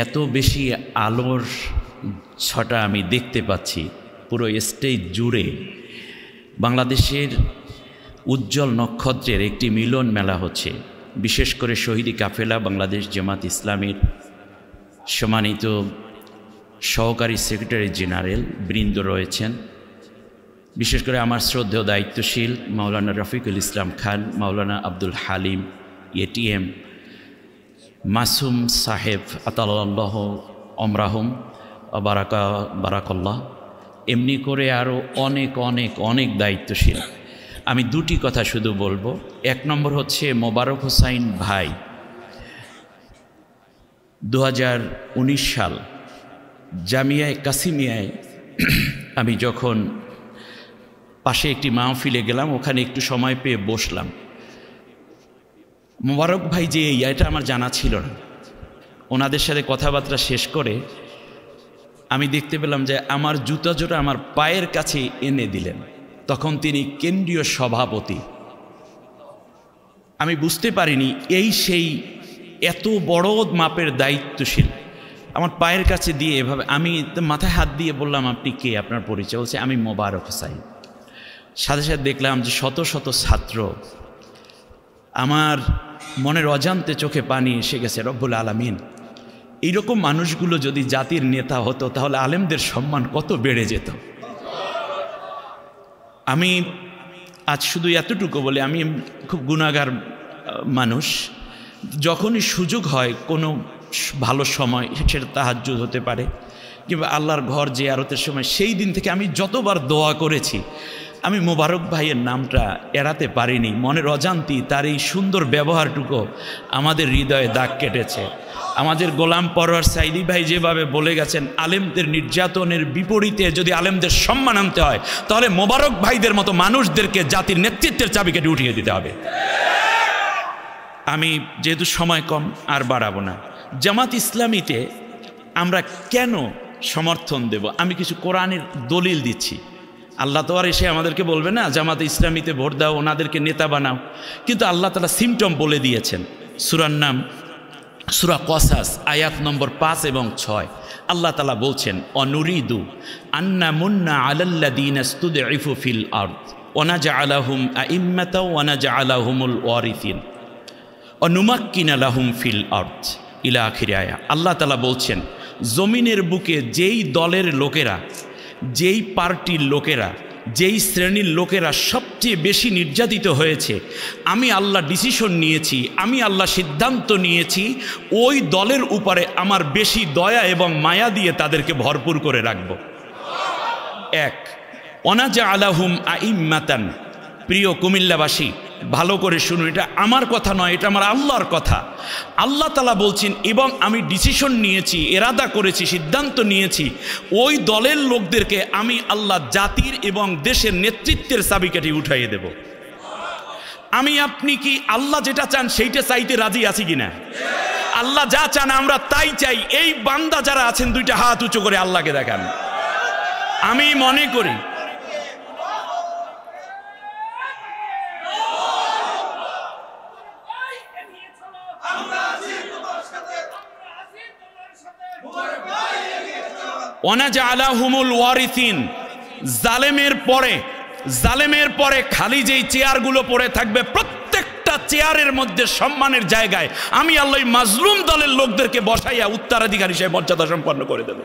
এত বেশি আলোর ছটা আমি দেখতে পাচ্ছি। পুরো স্টেজ জুড়ে বাংলাদেশের উজ্জ্বল নক্ষত্রের একটি মিলন মেলা হচ্ছে। বিশেষ করে শহীদি কাফেলা বাংলাদেশ জামাত ইসলামীর সম্মানিত সহকারী সেক্রেটারি জেনারেল বৃন্দ রয়েছেন। বিশেষ করে আমার শ্রদ্ধেয় দায়িত্বশীল মাওলানা রফিকুল ইসলাম খান, মাওলানা আব্দুল হালিম এটিএম, মাসুম সাহেব আতাল্লাহ অমরাহম বারাকাল্লাহ, এমনি করে আরও অনেক অনেক অনেক দায়িত্বশীল। আমি 2টি কথা শুধু বলবো। 1 নম্বর হচ্ছে মোবারক হোসাইন ভাই 2019 সাল জামিয়ায় কাসিমিয়ায় আমি যখন পাশে একটি মাহফিলে গেলাম, ওখানে একটু সময় পেয়ে বসলাম। মোবারক ভাই যে এটা আমার জানা ছিল না। ওনাদের সাথে কথাবার্তা শেষ করে আমি দেখতে পেলাম যে আমার জুতা জোড়া আমার পায়ের কাছে এনে দিলেন। তখন তিনি কেন্দ্রীয় সভাপতি। আমি বুঝতে পারিনি এই সেই এত বড় মাপের দায়িত্বশীল আমার পায়ের কাছে দিয়ে এভাবে। আমি মাথায় হাত দিয়ে বললাম, আপনি কে, আপনার পরিচয়? বলছে আমি মোবারক হোসাইন। সাথে সাথে দেখলাম যে শত শত ছাত্র। আমার মনের অজান্তে চোখে পানি এসে গেছে। রব্বুল আলামিন, এইরকম মানুষগুলো যদি জাতির নেতা হতো তাহলে আলেমদের সম্মান কত বেড়ে যেত। আমি আজ শুধু এতটুকু বলে, আমি খুব গুনাহগার মানুষ। যখনই সুযোগ হয় কোনো ভালো সময়, সেটা তাহাজ্জুদ হতে পারে, কিংবা আল্লাহর ঘর জিয়ারতের সময় সেই দিন থেকে আমি যতবার দোয়া করেছি, আমি মোবারক ভাইয়ের নামটা এড়াতে পারিনি। মনের অজান্তি তার এই সুন্দর ব্যবহারটুকু আমাদের হৃদয়ে দাগ কেটেছে। আমাদের গোলাম পরওয়ার সাইদি ভাই যেভাবে বলে গেছেন, আলেমদের নির্যাতনের বিপরীতে যদি আলেমদের সম্মান আনতে হয়, তাহলে মোবারক ভাইদের মতো মানুষদেরকে জাতির নেতৃত্বের চাবিকাঠি উঠিয়ে দিতে হবে। আমি যেহেতু সময় কম আর বাড়াবো না। জামাত ইসলামীতে আমরা কেন সমর্থন দেব, আমি কিছু কোরআনের দলিল দিচ্ছি। আল্লাহ তো আর এসে আমাদেরকে বলবে না জামাত ইসলামীতে ভোট দাও, ওনাদেরকে নেতা বানাও, কিন্তু আল্লাহ তাআলা সিমটম বলে দিয়েছেন। সূরার নাম সূরা কসাস, আয়াত নম্বর 5 এবং 6। আল্লাহ তাআলা বলছেন, অনুরিদু আন্না মুন্না আলাল্লাযীনা ইসতুদঈফু ফিল আরদ ওয়া নাজআলাহুম আইম্মাতা ওয়া নাজআলাহুমুল ওয়ারিসিন ওয়া নুমাক্কিনা লাহুম ফিল আরদ ইলা আখির আয়া। আল্লাহ তাআলা বলছেন, জমিনের বুকে যেই দলের লোকেরা, যেই পার্টির লোকেরা, যেই শ্রেণীর লোকেরা সবচেয়ে বেশি নির্যাতিত হয়েছে, আমি আল্লাহ ডিসিশন নিয়েছি, আমি আল্লাহ সিদ্ধান্ত নিয়েছি ওই দলের উপরে আমার বেশি দয়া এবং মায়া দিয়ে তাদেরকে ভরপুর করে রাখব। এক, ওয়ানাজআলাহুম আইম্মাতান। প্রিয় কুমিল্লাবাসী, ভালো করে শুনুন, এটা আমার কথা নয়, এটা আমার আল্লাহর কথা। আল্লাহ তাআলা বলছেন, এবং আমি ডিসিশন নিয়েছি, এরাদা করেছি, সিদ্ধান্ত নিয়েছি ওই দলের লোকদেরকে আমি আল্লাহ জাতির এবং দেশের নেতৃত্বের চাবিকাঠি উঠাইয়ে দেব। আমি আপনি কি আল্লাহ যেটা চান সেইটা চাইতে রাজি আছি কিনা? আল্লাহ যা চান আমরা তাই চাই। এই বান্দা যারা আছেন, দুইটা হাত উঁচু করে আল্লাহকে দেখান। আমি মনে করি ওয়ানাজআলাহুমুল ওয়ারিসিন, জালেমের পরে খালি যেই চেয়ারগুলো পড়ে থাকবে, প্রত্যেকটা চেয়ারের মধ্যে সম্মানের জায়গায় আমি আল্লাহ মাজলুম দলের লোকদেরকে বসাইয়া উত্তরাধিকারী হিসেবে মর্যাদা সম্পন্ন করে দেব।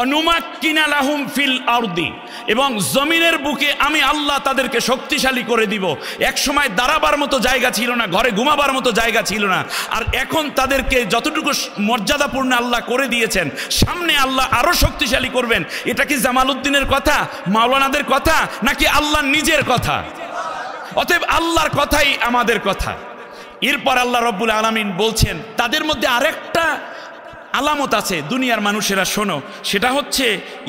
অনুমাক্কিনা লাহুম ফিল আরদি, এবং জমিনের বুকে আমি আল্লাহ তাদেরকে শক্তিশালী করে দিব। এক সময় দাঁড়াবার মতো জায়গা ছিল না, ঘরে ঘুমাবার মতো জায়গা ছিল না, আর এখন তাদেরকে যতটুকু মর্যাদাপূর্ণ আল্লাহ করে দিয়েছেন, সামনে আল্লাহ আরো শক্তিশালী করবেন। এটা কি জামালউদ্দিনের কথা, মাওলানাদের কথা, নাকি আল্লাহর নিজের কথা? অতএব আল্লাহর কথাই আমাদের কথা। এরপর আল্লাহ রব্বুল আলামিন বলছেন, তাদের মধ্যে আরেকটা আলামত আছে, দুনিয়ার মানুষেরা শোনো, সেটা হচ্ছে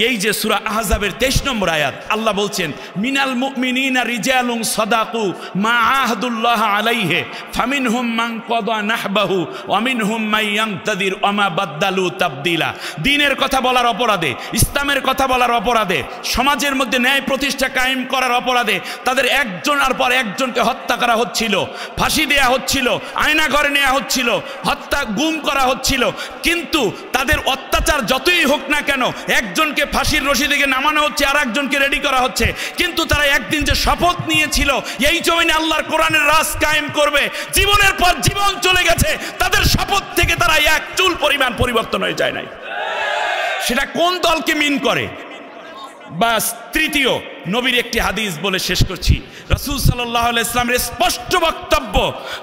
এই যে সূরা আহজাবের 23 নম্বর আয়াত। আল্লাহ বলছেন, মিনাল মুমিনিনা রিজালুন সাদাকু মা আহাদুল্লাহ আলাইহি ফামিনহুম মান কাদা নাহবাহু ওয়া মিনহুম মান ইয়ানতাদির ওয়া মা বাদদালু তাবদীলা। দ্বীনের কথা বলার অপরাধে, ইসলামের কথা বলার অপরাধে, সমাজের মধ্যে ন্যায় প্রতিষ্ঠা কায়েম করার অপরাধে তাদের একজনের পর একজনকে হত্যা করা হচ্ছিল, ফাঁসি দেয়া হচ্ছিল, আয়না ঘরে নেওয়া হচ্ছিল, হত্যা গুম করা হচ্ছিল। কিন্তু তাদের অত্যাচার যতই হোক না কেন, একজনকে ফাঁসির রশি থেকে নামানো হচ্ছে, আর একজনকে রেডি করা হচ্ছে, কিন্তু তারা একদিন যে শপথ নিয়েছিল এই জমিনে আল্লাহর কোরআনের রাজ কায়েম করবে, জীবনের পর জীবন চলে গেছে, তাদের শপথ থেকে তারা এক চুল পরিমাণ পরিবর্তন হয়ে যায় নাই। সেটা কোন দলকে মিন করে? বাস, তৃতীয় নবীর একটি হাদিস বলে শেষ করছি। রাসূল সাল্লাল্লাহু আলাইহি ওয়াসাল্লামের স্পষ্ট বক্তব্য,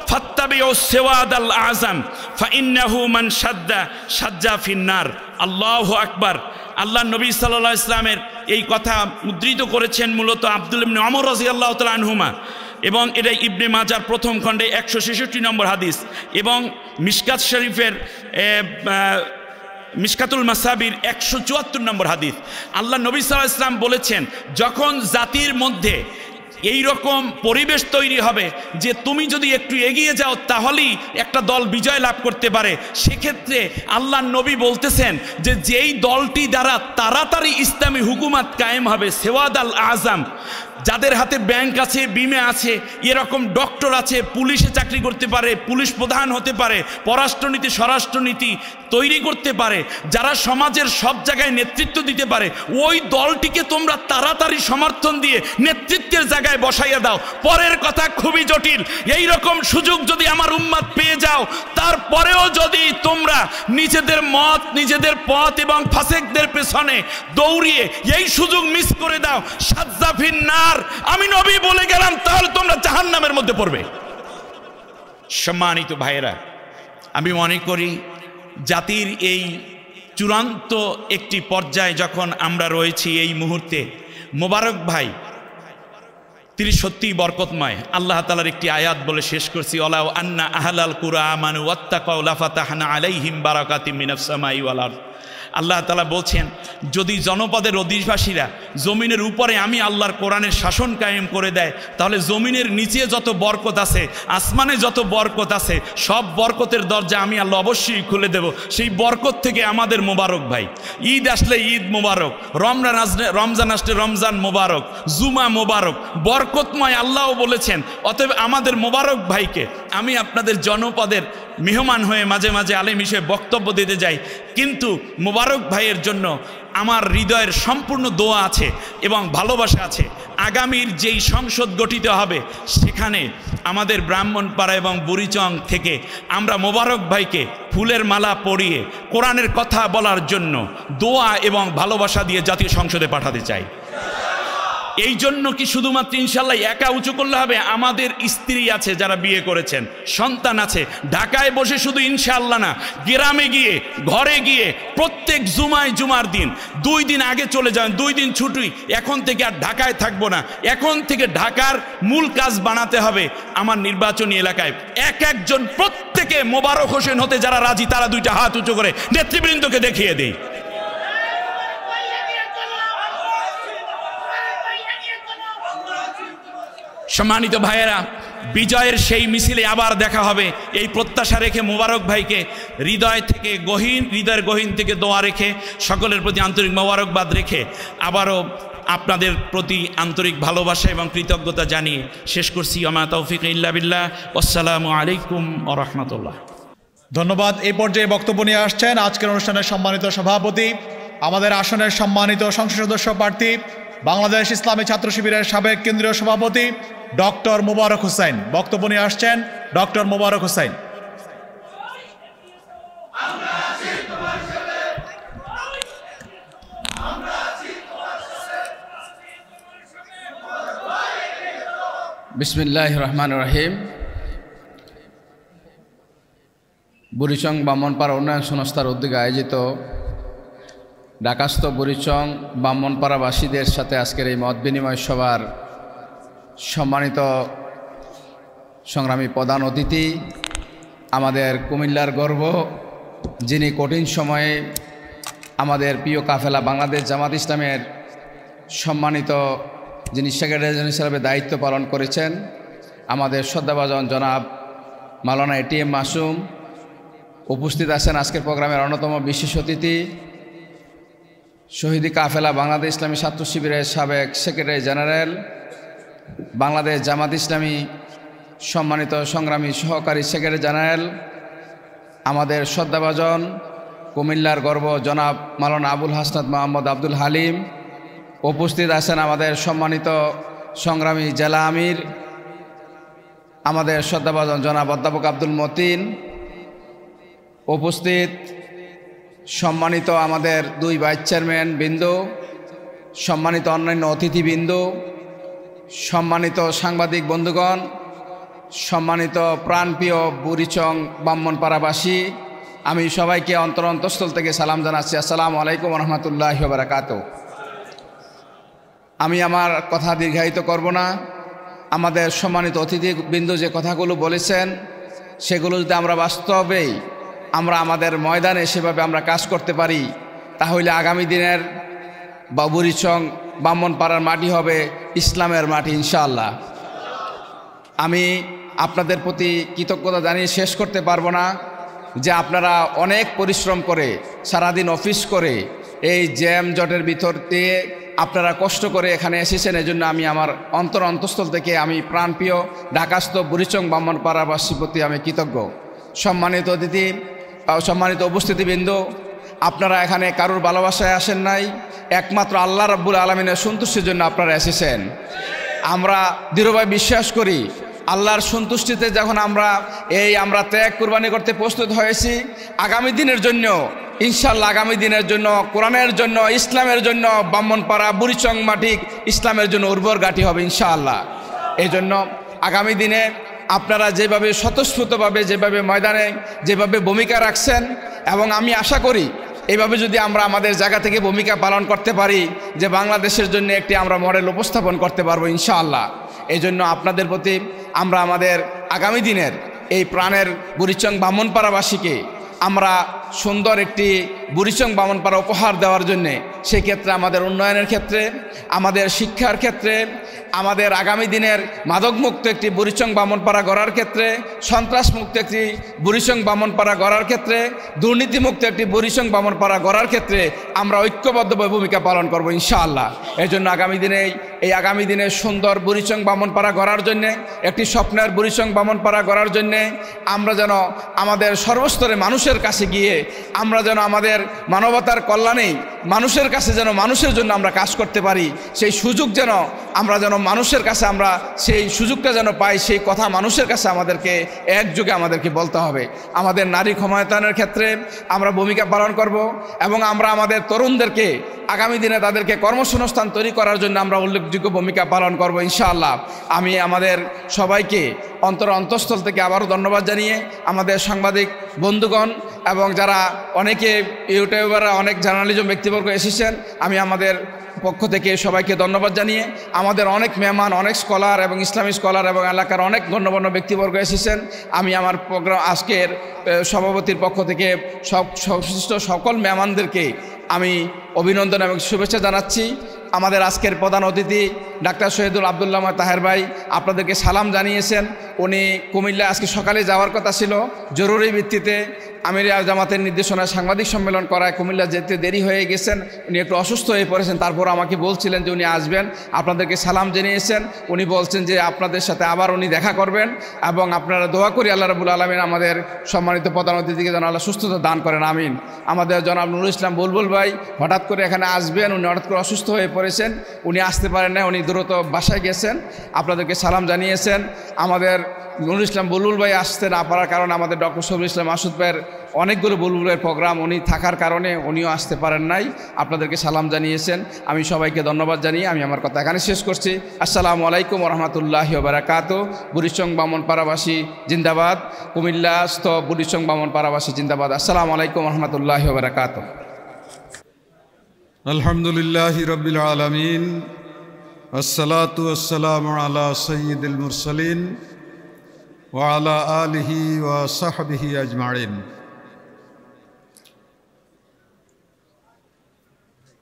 ফাত্তাবিউ সিওয়াদাল আযম ফাইন্নাহু মান সাজ্জা ফিন্নার। আল্লাহু আকবার। আল্লাহ নবী সাল্লাল্লাহু আলাইহি ওয়াসাল্লামের এই কথা উদ্ধৃত করেছেন মূলত আব্দুল্লাহ ইবনে ওমর রাদিয়াল্লাহু তাআলা আনহুমা, এবং এটা ইবনে মাজার প্রথম খণ্ডে 166 নম্বর হাদিস, এবং মিশকাত শরীফের মিশকাতুল মাসাবির 174 নম্বর হাদিস। আল্লাহ নবী সাল্লাল্লাহু আলাইহি ওয়াসাল্লাম বলেছেন, যখন জাতির মধ্যে এই রকম পরিবেশ তৈরি হবে যে তুমি যদি একটু এগিয়ে যাও তাহলেই একটা দল বিজয় লাভ করতে পারে, সেক্ষেত্রে আল্লাহ নবী বলতেছেন যে যেই দলটি দ্বারা তাড়াতাড়ি ইসলামী হুকুমত কায়েম হবে, সেওয়াদ আল আজম, যাদের হাতে ব্যাংক আছে, বিমে আছে, এরকম ডক্টর আছে, পুলিশে চাকরি করতে পারে, পুলিশ প্রধান হতে পারে, পররাষ্ট্রনীতি স্বরাষ্ট্রনীতি তৈরি করতে পারে, যারা সমাজের সব জায়গায় নেতৃত্ব দিতে পারে, ওই দলটিকে তোমরা তাড়াতাড়ি সমর্থন দিয়ে নেতৃত্বের জায়গায় বসাইয়া দাও। পরের কথা খুবই জটিল। এই রকম সুযোগ যদি আমার উম্মত পেয়ে যাও, তারপরেও যদি তোমরা নিজেদের মত, নিজেদের পথ এবং ফাসেকদের পেছনে দৌড়িয়ে এই সুযোগ মিস করে দাও, সাজ্জা ফিন্নার, আমি নবী বলে গেলাম, তাহলে তোমরা জাহান্নামের মধ্যে পড়বে। সম্মানিত ভাইয়েরা, আমি মনে করি জাতির এই চূড়ান্ত একটি পর্যায়ে যখন আমরা রয়েছি এই মুহূর্তে, মোবারক ভাই তিনি সত্যিই বরকতময়। আল্লাহ তাআলার একটি আয়াত বলে শেষ করছি, ওয়ালাউ আন্না আহলাল কুরআ আমানু ওয়াত্তাকাউ লাফাতাহনা আলাইহিম বারাকাতিম মিনাস সামাই ওয়াল আরদ। আল্লাহ তাআলা বলছেন, যদি জনপদের অধিবাসীরা জমিনের উপরে আমি আল্লাহর কোরআনের শাসন কায়েম করে দেয়, তাহলে জমিনের নিচে যত বরকত আছে, আসমানে যত বরকত আছে, সব বরকতের দরজা আমি আল্লাহ অবশ্যই খুলে দেব। সেই বরকত থেকে আমাদের মোবারক ভাই, ঈদ আসলে ঈদ মোবারক, রমজান আসলে রমজান মোবারক, জুমা মোবারক, বরকতময় আল্লাহও বলেছেন। অতএব আমাদের মোবারক ভাইকে আমি আপনাদের জনপদের মেহমান হয়ে মাঝে মাঝে আলেম হিসেবে বক্তব্য দিতে যাই, কিন্তু মোবারক ভাইয়ের জন্য আমার হৃদয়ের সম্পূর্ণ দোয়া আছে এবং ভালোবাসা আছে। আগামীর যেই সংসদ গঠিত হবে সেখানে আমাদের ব্রাহ্মণপাড়া এবং বুড়িচং থেকে আমরা মোবারক ভাইকে ফুলের মালা পরিয়ে কোরআনের কথা বলার জন্য দোয়া এবং ভালোবাসা দিয়ে জাতীয় সংসদে পাঠাতে চাই। এই জন্য কি শুধুমাত্র ইনশাল্লাহ একা উঁচু করলে হবে? আমাদের স্ত্রী আছে যারা বিয়ে করেছেন, সন্তান আছে, ঢাকায় বসে শুধু ইনশাল্লাহ না, গ্রামে গিয়ে ঘরে গিয়ে প্রত্যেক জুমার দিন 2 দিন আগে চলে যান, 2 দিন ছুটি, এখন থেকে আর ঢাকায় থাকবো না, এখন থেকে ঢাকার মূল কাজ বানাতে হবে আমার নির্বাচনী এলাকায়। একজন প্রত্যেকে মোবারক হোসেন হতে যারা রাজি তারা 2টা হাত উঁচু করে নেতৃবৃন্দকে দেখিয়ে দেই। সম্মানিত ভাইয়েরা, বিজয়ের সেই মিছিলে আবার দেখা হবে এই প্রত্যাশা রেখে মোবারক ভাইকে হৃদয়ের গহীন থেকে দোয়া রেখে সকলের প্রতি আন্তরিক মোবারকবাদ রেখে আবারও আপনাদের প্রতি আন্তরিক ভালোবাসা এবং কৃতজ্ঞতা জানিয়ে শেষ করছি। আমা তৌফিক ইল্লা বিল্লাহ। আসসালামু আলাইকুম ওয়া রাহমাতুল্লাহ। ধন্যবাদ। এই পর্যায়ে বক্তব্য নিয়ে আসছেন আজকের অনুষ্ঠানের সম্মানিত সভাপতি, আমাদের আসনের সম্মানিত সংসদ সদস্য প্রার্থী, বাংলাদেশ ইসলামী ছাত্র শিবিরের সাবেক কেন্দ্রীয় সভাপতি ডক্টর মোবারক হোসেন। বক্তব্য নিয়ে আসছেন ডক্টর মোবারক হোসেন। বিসমিল্লাহির রহমানির রহিম। বুড়িচং ব্রাহ্মণপাড়া উন্নয়ন সংস্থার উদ্যোগে আয়োজিত ঢাকাস্থ বুড়িচং ব্রাহ্মণপাড়াবাসীদের সাথে আজকের এই মত বিনিময় সভার সম্মানিত সংগ্রামী প্রধান অতিথি, আমাদের কুমিল্লার গর্ব, যিনি কঠিন সময়ে আমাদের প্রিয় কাফেলা বাংলাদেশ জামাত ইসলামের সম্মানিত যিনি সেক্রেটারি জেনারেল হিসেবে দায়িত্ব পালন করেছেন, আমাদের শ্রদ্ধাভাজন জনাব মাওলানা এটিএম মাসুম। উপস্থিত আছেন আজকের প্রোগ্রামের অন্যতম বিশেষ অতিথি শহীদি কাফেলা বাংলাদেশ ইসলামী ছাত্র শিবিরের সাবেক সেক্রেটারি জেনারেল, বাংলাদেশ জামাত ইসলামী সম্মানিত সংগ্রামী সহকারী সেক্রেটারি জেনারেল, আমাদের শ্রদ্ধাভাজন কুমিল্লার গর্ব জনাব মাওলানা আবুল হাসনাত মোহাম্মদ আব্দুল হালিম। উপস্থিত আছেন আমাদের সম্মানিত সংগ্রামী জেলা আমির, আমাদের শ্রদ্ধাভাজন জনাব অধ্যাপক আব্দুল মতিন। উপস্থিত সম্মানিত আমাদের 2 ভাইস চেয়ারম্যান বিন্দু, সম্মানিত অন্যান্য অতিথিবৃন্দ, সম্মানিত সাংবাদিক বন্ধুগণ, সম্মানিত প্রাণপ্রিয় বুড়িচং ব্রাহ্মণপাড়াবাসী, আমি সবাইকে অন্তঃস্থল থেকে সালাম জানাচ্ছি। আসসালামু আলাইকুম ওয়া রাহমাতুল্লাহি ওয়া বারাকাতুহু। আমি আমার কথা দীর্ঘায়িত করব না। আমাদের সম্মানিত অতিথিবৃন্দ যে কথাগুলো বলেছেন সেগুলো যদি আমরা বাস্তবেই আমাদের ময়দানে সেভাবে আমরা কাজ করতে পারি, তাহলে আগামী দিনের বুড়িচং ব্রাহ্মণপাড়ার মাটি হবে ইসলামের মাটি ইনশাআল্লাহ। আমি আপনাদের প্রতি কৃতজ্ঞতা জানিয়ে শেষ করতে পারবো না যে আপনারা অনেক পরিশ্রম করে সারাদিন অফিস করে এই জ্যাম জটের ভিতর দিয়ে আপনারা কষ্ট করে এখানে এসেছেন। এজন্য আমি আমার অন্তঃস্থল থেকে আমি প্রাণপ্রিয় ঢাকাস্থ বুড়িচং ব্রাহ্মণপাড়াবাসীর প্রতি আমি কৃতজ্ঞ। সম্মানিত অতিথি, সম্মানিত উপস্থিতিবৃন্দ, আপনারা এখানে কারোর ভালোবাসায় আসেন নাই, একমাত্র আল্লাহ রাব্বুল আলামিনের সন্তুষ্টির জন্য আপনারা এসেছেন। আমরা দৃঢ়ভাবে বিশ্বাস করি আল্লাহর সন্তুষ্টিতে যখন আমরা ত্যাগ কুরবানি করতে প্রস্তুত হয়েছি, আগামী দিনের জন্য ইনশাআল্লাহ, আগামী দিনের জন্য, কোরআনের জন্য, ইসলামের জন্য ব্রাহ্মণপাড়া বুড়িচং মাটি ইসলামের জন্য উর্বর ঘাঁটি হবে ইনশাআল্লাহ। এই জন্য আগামী দিনে আপনারা যেভাবে স্বতঃস্ফূর্তভাবে যেভাবে ময়দানে যেভাবে ভূমিকা রাখছেন, এবং আমি আশা করি এইভাবে যদি আমরা আমাদের জায়গা থেকে ভূমিকা পালন করতে পারি যে বাংলাদেশের জন্য একটি আমরা মডেল উপস্থাপন করতে পারবো ইনশাআল্লাহ। এই জন্য আপনাদের প্রতি আমরা আমাদের আগামী দিনের এই প্রাণের বুড়িচং ব্রাহ্মণপাড়াবাসীকে আমরা সুন্দর একটি বুড়িচং ব্রাহ্মণপাড়া উপহার দেওয়ার জন্যে সেই ক্ষেত্রে আমাদের উন্নয়নের ক্ষেত্রে, আমাদের শিক্ষার ক্ষেত্রে, আমাদের আগামী দিনের মাদকমুক্ত একটি বুড়িচং ব্রাহ্মণপাড়া গড়ার ক্ষেত্রে, সন্ত্রাসমুক্ত একটি বুড়িচং ব্রাহ্মণপাড়া গড়ার ক্ষেত্রে, দুর্নীতিমুক্ত একটি বুড়িচং ব্রাহ্মণপাড়া গড়ার ক্ষেত্রে আমরা ঐক্যবদ্ধভাবে ভূমিকা পালন করব ইনশাআল্লাহ। এই জন্য আগামী দিনে সুন্দর বুড়িচং ব্রাহ্মণপাড়া গড়ার জন্যে, একটি স্বপ্নের বুড়িচং ব্রাহ্মণপাড়া গড়ার জন্যে আমরা যেন আমাদের সর্বস্তরে মানুষের কাছে গিয়ে আমরা যেন আমাদের মানবতার কল্যাণে মানুষের কাছে যেন মানুষের জন্য আমরা কাজ করতে পারি, সেই সুযোগ যেন আমরা যেন মানুষের কাছে আমরা সেই সুযোগটা যেন পাই, সেই কথা মানুষের কাছে আমাদেরকে একযোগে আমাদেরকে বলতে হবে। আমাদের নারী ক্ষমতায়নের ক্ষেত্রে আমরা ভূমিকা পালন করব এবং আমরা আমাদের তরুণদেরকে আগামী দিনে তাদেরকে কর্মসংস্থান তৈরি করার জন্য আমরা উল্লেখযোগ্য ভূমিকা পালন করব ইনশাআল্লাহ। আমি আমাদের সবাইকে অন্তঃস্থল থেকে আবারও ধন্যবাদ জানিয়ে আমাদের সাংবাদিক বন্ধুগণ এবং যারা অনেকে ইউটিউবাররা অনেক জার্নালিজম ব্যক্তিবর্গ এসেছেন, আমি আমাদের পক্ষ থেকে সবাইকে ধন্যবাদ জানিয়ে আমাদের অনেক মেহমান, অনেক স্কলার এবং ইসলামী স্কলার এবং এলাকার অনেক গণ্যমান্য ব্যক্তিবর্গ এসেছেন, আমি আমার প্রোগ্রাম আজকের সভাপতির পক্ষ থেকে সংশ্লিষ্ট সকল মেহমানদেরকে আমি অভিনন্দন এবং শুভেচ্ছা জানাচ্ছি। আমাদের আজকের প্রধান অতিথি ডাক্তার শহীদুল আবদুল্লাহ তাহের ভাই আপনাদেরকে সালাম জানিয়েছেন। উনি কুমিল্লা আজকে সকালে যাওয়ার কথা ছিল, জরুরি ভিত্তিতে আমির জামাতের নির্দেশনায় সাংবাদিক সম্মেলন করায় কুমিল্লা যেতে দেরি হয়ে গেছেন, উনি একটু অসুস্থ হয়ে পড়েছেন। তারপর আমাকে বলছিলেন যে উনি আসবেন, আপনাদেরকে সালাম জানিয়েছেন। উনি বলছেন যে আপনাদের সাথে আবার উনি দেখা করবেন এবং আপনারা দোয়া করি আল্লাহ রাব্বুল আলামিন আমাদের সম্মানিত প্রধান অতিথিকে যেন আল্লাহ সুস্থতা দান করেন, আমিন। আমাদের জনাব নুরুল ইসলাম বুলবুল ভাই হঠাৎ করে এখানে আসবেন, উনি হঠাৎ করে অসুস্থ হয়ে পড়েছেন, উনি আসতে পারেন না, উনি দ্রুত বাসায় গেছেন, আপনাদেরকে সালাম জানিয়েছেন। আমাদের নুরুল ইসলাম বুলবুল ভাই আসতে না পারার কারণে আমাদের ডক্টর শফিউল ইসলাম মাসুদ ভাইয়ের অনেকগুলো বুলবুলের প্রোগ্রাম উনি থাকার কারণে উনিও আসতে পারেন নাই, আপনাদেরকে সালাম জানিয়েছেন। আমি সবাইকে ধন্যবাদ জানিয়ে আমি আমার কথা এখানে শেষ করছি। আসসালামু আলাইকুম রহমতুল্লাহি ওয়া বারাকাতুহু। বুড়িচং ব্রাহ্মণপাড়াবাসী জিন্দাবাদ, কুমিল্লাস্থ বুড়িচং ব্রাহ্মণপাড়াবাসী জিন্দাবাদ। আসসালামু আলাইকুম রহমতুল্লাহি ওয়া বারাকাতুহু। আলহামদুলিল্লাহি রাব্বিল আলামিন, আসসালাতু ওয়াসসালামু আলা সাইয়্যিদিল মুরসালিন ওয়া আলা আলিহি ওয়া সাহবিহি আজমাইন।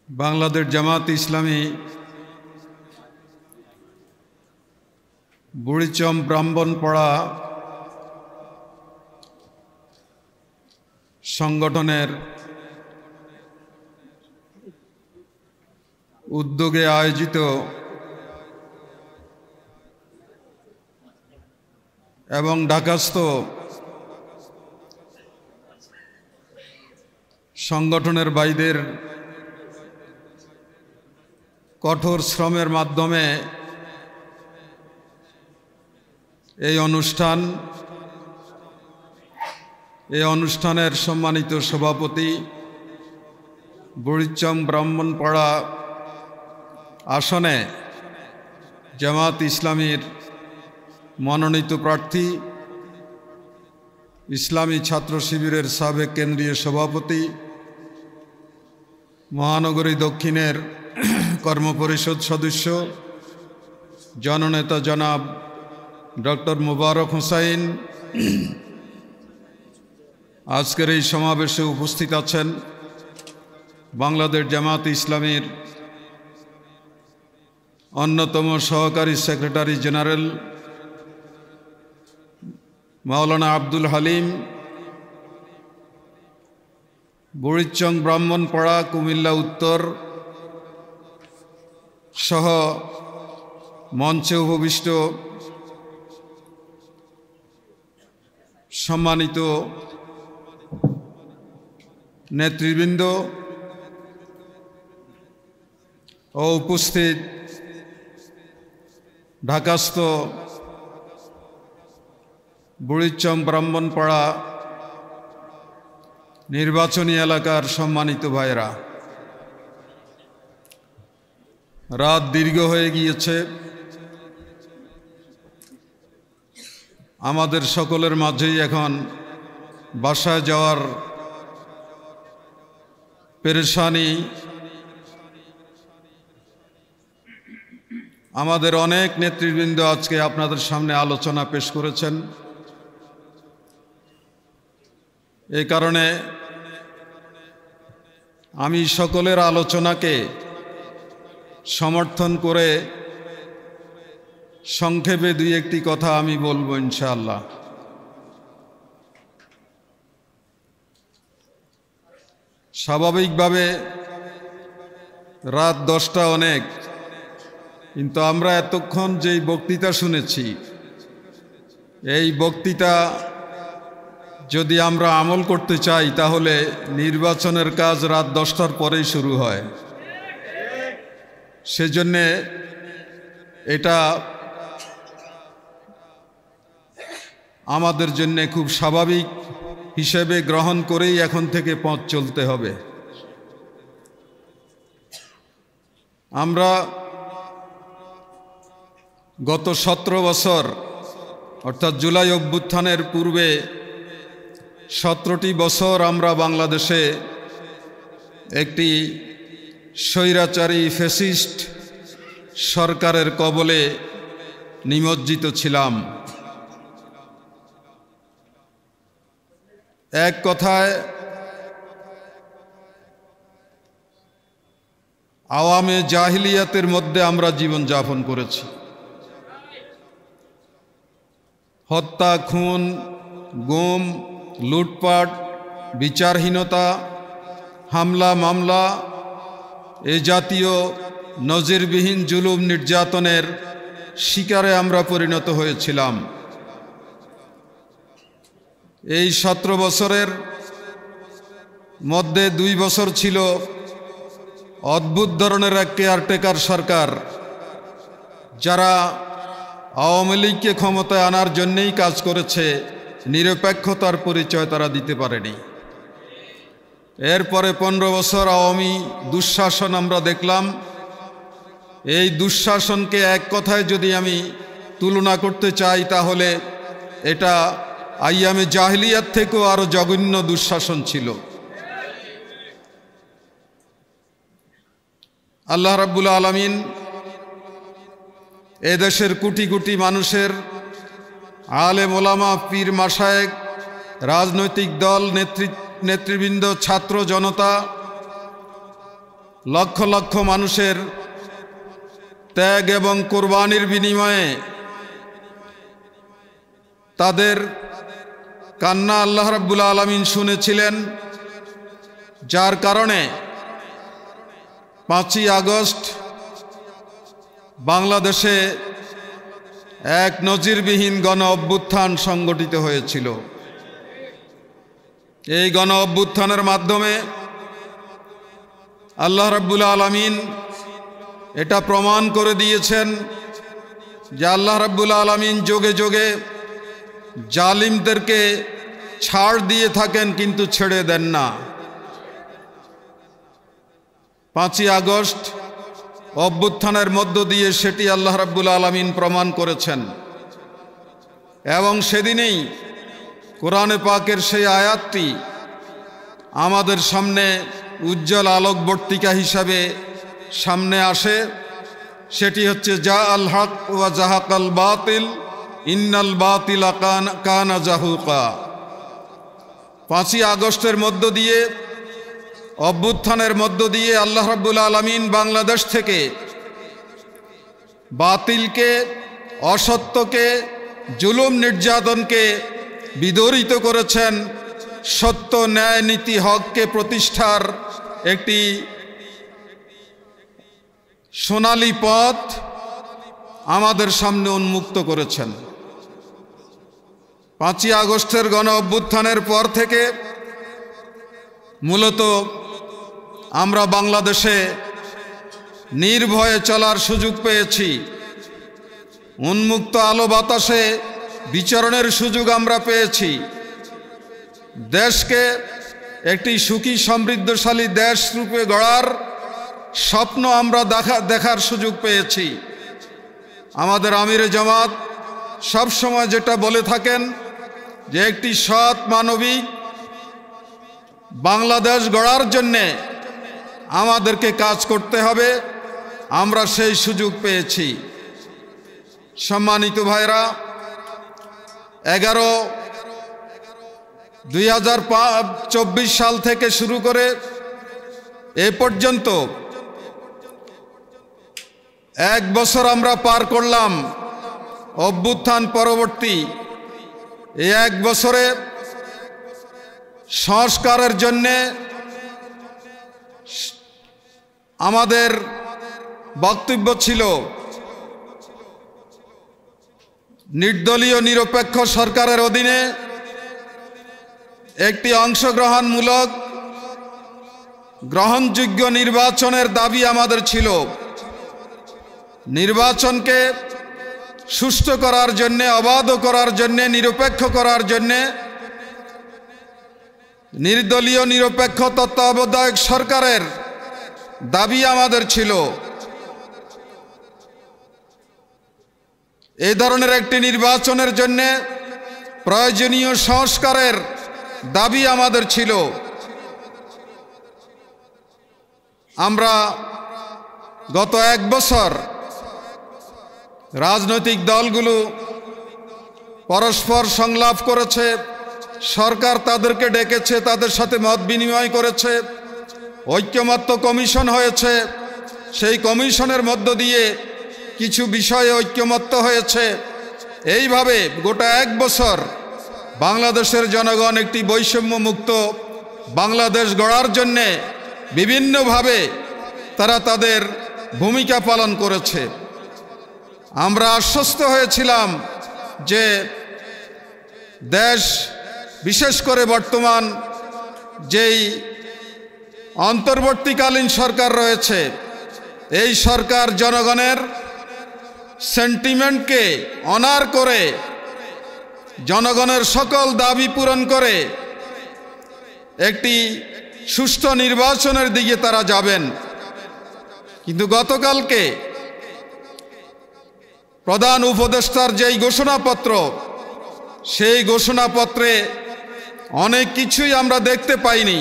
বাংলাদেশ জামাত ইসলামী বুড়িচং ব্রাহ্মণপাড়া সংগঠনের উদ্যোগে আয়োজিত এবং ঢাকাস্থ সংগঠনের ভাইদের কঠোর শ্রমের মাধ্যমে এই অনুষ্ঠানের সম্মানিত সভাপতি, বুড়িচং ব্রাহ্মণপাড়া আসনে জামাত ইসলামীর মনোনীত প্রার্থী, ইসলামী ছাত্র শিবিরের সাবেক কেন্দ্রীয় সভাপতি, মহানগরী দক্ষিণের কর্মপরিষদ সদস্য, জননেতা জনাব ডক্টর মোবারক হোসাইন, আজকের এই সমাবেশে উপস্থিত আছেন বাংলাদেশ জামাত ইসলামীর অন্যতম সহকারী সেক্রেটারি জেনারেল মাওলানা আব্দুল হালিম, বুড়িচং ব্রাহ্মণপাড়া কুমিল্লা উত্তর সহ মঞ্চে উপবিষ্ট সম্মানিত নেতৃবৃন্দ ও উপস্থিত ঢাকাস্থ বুড়িচং ব্রাহ্মণপাড়া নির্বাচনী এলাকার সম্মানিত ভাইরা, রাত দীর্ঘ হয়ে গিয়েছে। আমাদের সকলের মাঝেই এখন বাসায় যাওয়ার পেরেশানি, আমাদের অনেক নেতৃবৃন্দ আজকে আপনাদের সামনে আলোচনা পেশ করেছেন। এই কারণে আমি সকলের আলোচনাকে সমর্থন করে সংক্ষেপে দুই একটি কথা আমি বলবো ইনশাআল্লাহ। স্বাভাবিকভাবে রাত 10টা অনেক, কিন্তু আমরা এতক্ষণ যেই বক্তৃতা শুনেছি, এই বক্তৃতা যদি আমরা আমল করতে চাই তাহলে নির্বাচনের কাজ রাত 10টার পরেই শুরু হয়। সেজন্যে এটা আমাদের জন্য খুব স্বাভাবিক হিসেবে গ্রহণ করেই এখন থেকে পথ চলতে হবে। আমরা গত 17 বছর অর্থাৎ জুলাই অভ্যুত্থানের পূর্বে 17টি বছর আমরা বাংলাদেশে একটি স্বৈরাচারী ফ্যাসিস্ট সরকারের কবলে নিমজ্জিত ছিলাম। এক কথায় আওয়ামে জাহিলিয়াতের মধ্যে আমরা জীবন যাপন করেছি। হত্যা, খুন, গুম, লুটপাট, বিচারহীনতা, হামলা মামলা, এ জাতীয় নজিরবিহীন জুলুম নির্যাতনের শিকারে আমরা পরিণত হয়েছিলাম। এই 17 বছরের মধ্যে 2 বছর ছিল অদ্ভুত ধরনের এক কেয়ারটেকার সরকার, যারা আওয়ামী লীগকে ক্ষমতায় আনার জন্যেই কাজ করেছে, নিরপেক্ষতার পরিচয় তারা দিতে পারেনি। এরপরে 15 বছর আওয়ামী দুঃশাসন আমরা দেখলাম। এই দুঃশাসনকে এক কথায় যদি আমি তুলনা করতে চাই তাহলে এটা আইয়ামে জাহিলিয়াত থেকেও আরো জঘন্য দুঃশাসন ছিল। আল্লাহ রাব্বুল আলামিন এদেশের কোটি কোটি মানুষের, আলেম ওলামা, পীর মাশায়েখ, রাজনৈতিক দল, নেতৃবৃন্দ, ছাত্র জনতা, লক্ষ লক্ষ মানুষের ত্যাগ এবং কোরবানির বিনিময়ে তাদের কান্না আল্লাহ রাব্বুল আলামিন শুনেছিলেন, যার কারণে 5ই আগস্ট বাংলাদেশে এক নজিরবিহীন গণ অভ্যুত্থান সংগঠিত হয়েছিল। এই গণ অভ্যুত্থানের মাধ্যমে আল্লাহ রাব্বুল আলামিন এটা প্রমাণ করে দিয়েছেন যে আল্লাহ রাব্বুল আলামিন যোগে যোগে জালিমদেরকে ছাড় দিয়ে থাকেন, কিন্তু ছেড়ে দেন না। 5ই আগস্ট অভ্যুত্থানের মধ্য দিয়ে সেটি আল্লাহ রাব্বুল আলামিন প্রমাণ করেছেন। এবং সেদিনেই কোরআনে পাকের সেই আয়াতটি আমাদের সামনে উজ্জ্বল আলোকবর্তিকা হিসাবে সামনে আসে। সেটি হচ্ছে যা আল হক ওয়া জাহাকাল বাতিল ইন্নাল বাতিলা কানা জাহুকা। 5ই আগস্টের মধ্য দিয়ে, অভ্যুত্থানের মধ্য দিয়ে আল্লাহ রাব্বুল আলামিন বাংলাদেশ থেকে বাতিলকে, অসত্যকে, জুলুম নির্যাতনকে বিদরিত করেছেন। সত্য, ন্যায়, নীতি, হককে প্রতিষ্ঠার একটি সোনালী পথ আমাদের সামনে উন্মুক্ত করেছেন। 5ই আগস্টের গণ অভ্যুত্থানের পর থেকে মূলত আমরা বাংলাদেশে নির্ভয়ে চলার সুযোগ পেয়েছি। উন্মুক্ত আলো বাতাসে বিচরণের সুযোগ আমরা পেয়েছি। দেশকে একটি সুখী সমৃদ্ধশালী দেশ রূপে গড়ার স্বপ্ন আমরা দেখার সুযোগ পেয়েছি। আমাদের আমিরে জামাত সবসময় যেটা বলে থাকেন যে একটি সৎ মানবিক বাংলাদেশ গড়ার জন্যে আমাদেরকে কাজ করতে হবে, আমরা সেই সুযোগ পেয়েছি। সম্মানিত ভাইরা, 2024 সাল থেকে শুরু করে এ পর্যন্ত 1 বছর আমরা পার করলাম অভ্যুত্থান পরবর্তী। এই 1 বছরে সংস্কারের জন্যে আমাদের বক্তব্য ছিল নির্দলীয় নিরপেক্ষ সরকারের অধীনে একটি অংশগ্রহণমূলক গ্রহণযোগ্য নির্বাচনের দাবি আমাদের ছিল। নির্বাচনকে সুষ্ঠু করার জন্যে, অবাধ করার জন্যে, নিরপেক্ষ করার জন্যে নির্দলীয় নিরপেক্ষ তত্ত্বাবধায়ক সরকারের দাবি আমাদের ছিল। এই ধরনের একটি নির্বাচনের জন্যে প্রয়োজনীয় সংস্কারের দাবি আমাদের ছিল। আমরা গত 1 বছর রাজনৈতিক দলগুলো পরস্পর সংলাপ করেছে, সরকার তাদেরকে ডেকেছে, তাদের সাথে মত বিনিময় করেছে, ঐক্যমত্য কমিশন হয়েছে, সেই কমিশনের মধ্য দিয়ে কিছু বিষয়ে ঐক্যমত্য হয়েছে। এইভাবে গোটা 1 বছর বাংলাদেশের জনগণ একটি বৈষম্য মুক্ত বাংলাদেশ গড়ার জন্যে বিভিন্নভাবে তারা তাদের ভূমিকা পালন করেছে। আমরা আশ্বস্ত হয়েছিলাম যে দেশ, বিশেষ করে বর্তমান যেই অন্তর্বর্তীকালীন সরকার রয়েছে, এই সরকার জনগণের সেন্টিমেন্টকে অনার করে, জনগণের সকল দাবি পূরণ করে একটি সুষ্ঠু নির্বাচনের দিকে তারা যাবেন। কিন্তু গতকালকে প্রধান উপদেষ্টার যেই ঘোষণাপত্র, সেই ঘোষণাপত্রে অনেক কিছুই আমরা দেখতে পাইনি।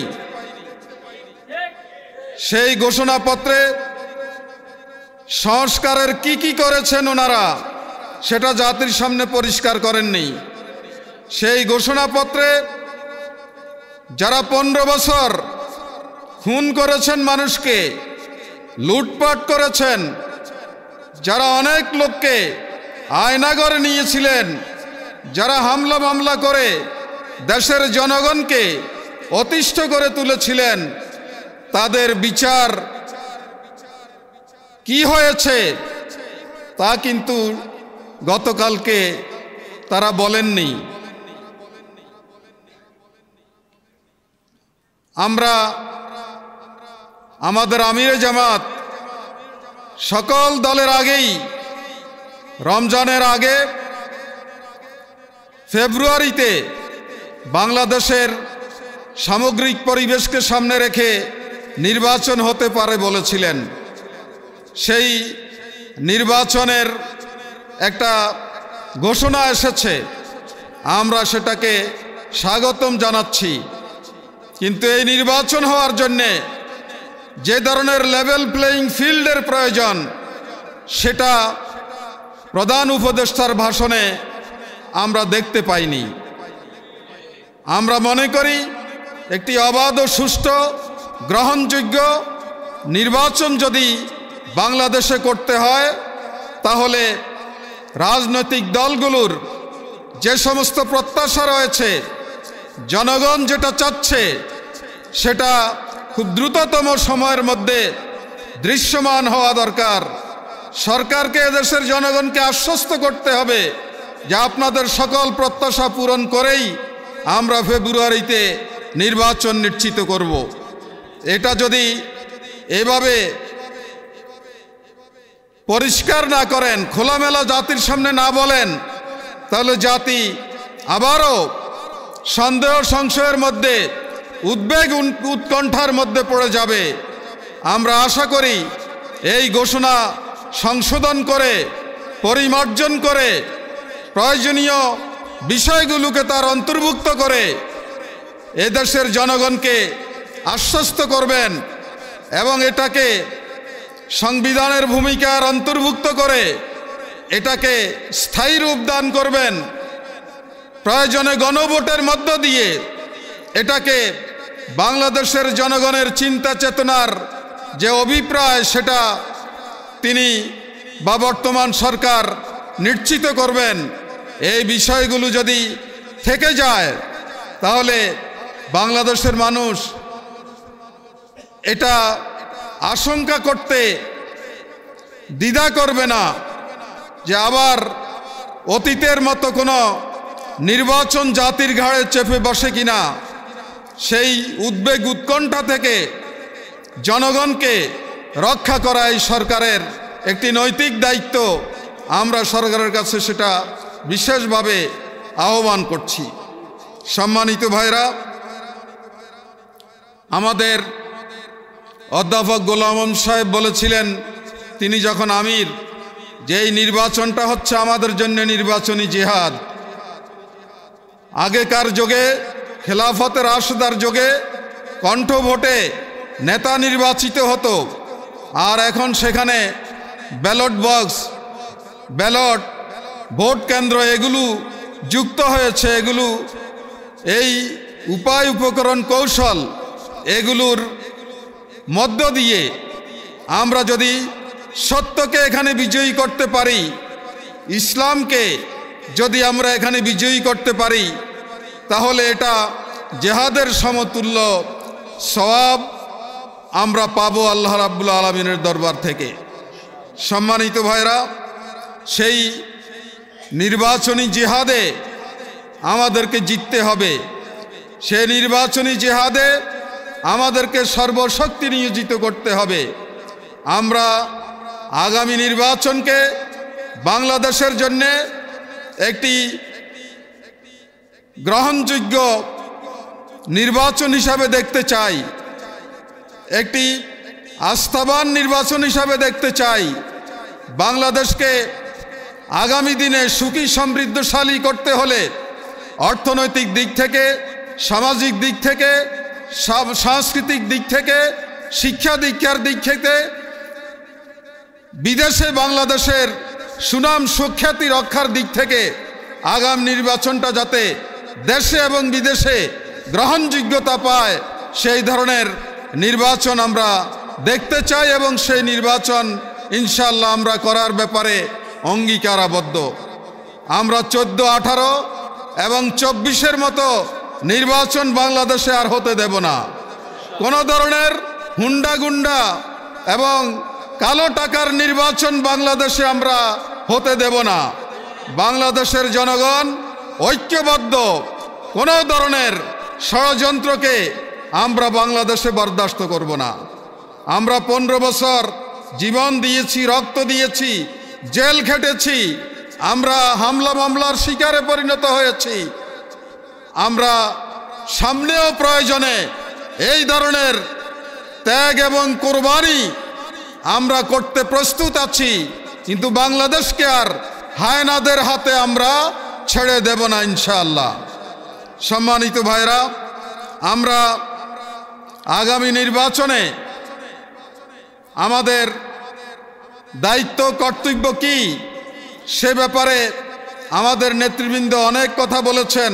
সেই ঘোষণাপত্রে সংস্কারের কি করেছেন ওনারা সেটা জাতির সামনে পরিষ্কার করেননি। সেই ঘোষণাপত্রে যারা 15 বছর খুন করেছেন, মানুষকে লুটপাট করেছেন, যারা অনেক লোককে আয়নাঘরে নিয়েছিলেন, যারা হামলা মামলা করে দেশের জনগণকে অতিষ্ঠ করে তুলেছিলেন, তাদের বিচার কি হয়েছে তা কিন্তু গতকালকে তারা বলেননি। আমরা আমাদের আমিরে জামাত সকল দলের আগেই, রমজানের আগে ফেব্রুয়ারিতে বাংলাদেশের সামগ্রিক পরিবেশকে সামনে রেখে নির্বাচন হতে পারে বলেছিলেন। সেই নির্বাচনের একটা ঘোষণা এসেছে, আমরা সেটাকে স্বাগতম জানাচ্ছি। কিন্তু এই নির্বাচন হওয়ার জন্যে যে ধরনের লেভেল প্লেয়িং ফিল্ডের প্রয়োজন, সেটা প্রধান উপদেষ্টার ভাষণে আমরা দেখতে পাইনি। আমরা মনে করি একটি অবাধ ও সুষ্ঠু গ্রহণযোগ্য নির্বাচন যদি বাংলাদেশে করতে হয়, তাহলে রাজনৈতিক দলগুলোর যে সমস্ত প্রত্যাশা রয়েছে, জনগণ যেটা চাচ্ছে, সেটা খুব দ্রুততম সময়ের মধ্যে দৃশ্যমান হওয়া দরকার। সরকারকে এদেশের জনগণকে আশ্বস্ত করতে হবে যে আপনাদের সকল প্রত্যাশা পূরণ করেই আমরা ফেব্রুয়ারিতে নির্বাচন নিশ্চিত করব। এটা যদি এভাবে পরিষ্কার না করেন, খোলামেলা জাতির সামনে না বলেন, তাহলে জাতি আবারও সন্দেহ সংশয়ের মধ্যে, উদ্বেগ উৎকণ্ঠার মধ্যে পড়ে যাবে। আমরা আশা করি এই ঘোষণা সংশোধন করে, পরিমার্জন করে, প্রয়োজনীয় বিষয়গুলোকে তার অন্তর্ভুক্ত করে এদেশের জনগণকে আশ্বস্ত করবেন এবং এটাকে সংবিধানের ভূমিকার অন্তর্ভুক্ত করে এটাকে স্থায়ী রূপ দান করবেন। প্রয়োজনে গণভোটের মধ্য দিয়ে এটাকে বাংলাদেশের জনগণের চিন্তা চেতনার যে অভিপ্রায় সেটা তিনি বা বর্তমান সরকার নিশ্চিত করবেন। এই বিষয়গুলো যদি থেকে যায় তাহলে বাংলাদেশের মানুষ এটা আশঙ্কা করতে দ্বিধা করবে না যে আবার অতীতের মতো কোনো নির্বাচন জাতির ঘাড়ে চেপে বসে কিনা। সেই উদ্বেগ উৎকণ্ঠা থেকে জনগণকে রক্ষা করা এই সরকারের একটি নৈতিক দায়িত্ব। আমরা সরকারের কাছে সেটা বিশেষভাবে আহ্বান করছি। সম্মানিত ভাইরা, আমাদের অধ্যাপক গোলাম সাহেব বলেছিলেন তিনি যখন আমির, যে এই নির্বাচনটা হচ্ছে আমাদের জন্য নির্বাচনী জিহাদ। আগেকার যুগে খেলাফতের রাশেদার যুগে কণ্ঠ ভোটে নেতা নির্বাচিত হতো, আর এখন সেখানে ব্যালট বক্স, ব্যালট, ভোট কেন্দ্র এগুলো যুক্ত হয়েছে। এগুলো এই উপায় উপকরণ কৌশল এগুলোর মধ্য দিয়ে আমরা যদি সত্যকে এখানে বিজয়ী করতে পারি, ইসলামকে যদি আমরা এখানে বিজয়ী করতে পারি, তাহলে এটা জেহাদের সমতুল্য সওয়াব আমরা পাবো আল্লাহ রাব্বুল আলামিনের দরবার থেকে। সম্মানিত ভাইরা, সেই নির্বাচনী জিহাদে আমাদেরকে জিততে হবে। সেই নির্বাচনী জিহাদে আমাদেরকে সর্বশক্তি নিয়োজিত করতে হবে। আমরা আগামী নির্বাচনকে বাংলাদেশের জন্য একটি গ্রহণযোগ্য নির্বাচন হিসাবে দেখতে চাই, একটি আস্থাবান নির্বাচন হিসাবে দেখতে চাই। বাংলাদেশকে আগামী দিনে সুখী সমৃদ্ধশালী করতে হলে অর্থনৈতিক দিক থেকে, সামাজিক দিক থেকে, সাংস্কৃতিক দিক থেকে, শিক্ষা দীক্ষার দিক থেকে বিদেশে বাংলাদেশের সুনাম সুখ্যাতি রক্ষার দিক থেকে আগামী নির্বাচনটা যাতে দেশে এবং বিদেশে গ্রহণযোগ্যতা পায়, সেই ধরনের নির্বাচন আমরা দেখতে চাই এবং সেই নির্বাচন ইনশাআল্লাহ আমরা করার ব্যাপারে অঙ্গীকারাবদ্ধ। আমরা 14, 18 এবং 24-এর মতো নির্বাচন বাংলাদেশে আর হতে দেব না। কোনো ধরনের হুন্ডা গুন্ডা এবং কালো টাকার নির্বাচন বাংলাদেশে আমরা হতে দেব না। বাংলাদেশের জনগণ ঐক্যবদ্ধ, কোনো ধরনের ষড়যন্ত্রকে আমরা বাংলাদেশে বরদাস্ত করব না। আমরা 15 বছর জীবন দিয়েছি, রক্ত দিয়েছি, জেল খেটেছি, আমরা হামলা মামলার শিকারে পরিণত হয়েছি। আমরা সামনেও প্রয়োজনে এই ধরনের ত্যাগ এবং কোরবানি আমরা করতে প্রস্তুত আছি, কিন্তু বাংলাদেশকে আর হায়নাদের হাতে আমরা ছেড়ে দেব না ইনশাআল্লাহ। সম্মানিত ভাইরা, আমরা আগামী নির্বাচনে আমাদের দায়িত্ব কর্তব্য কি সে ব্যাপারে আমাদের নেতৃবৃন্দ অনেক কথা বলেছেন।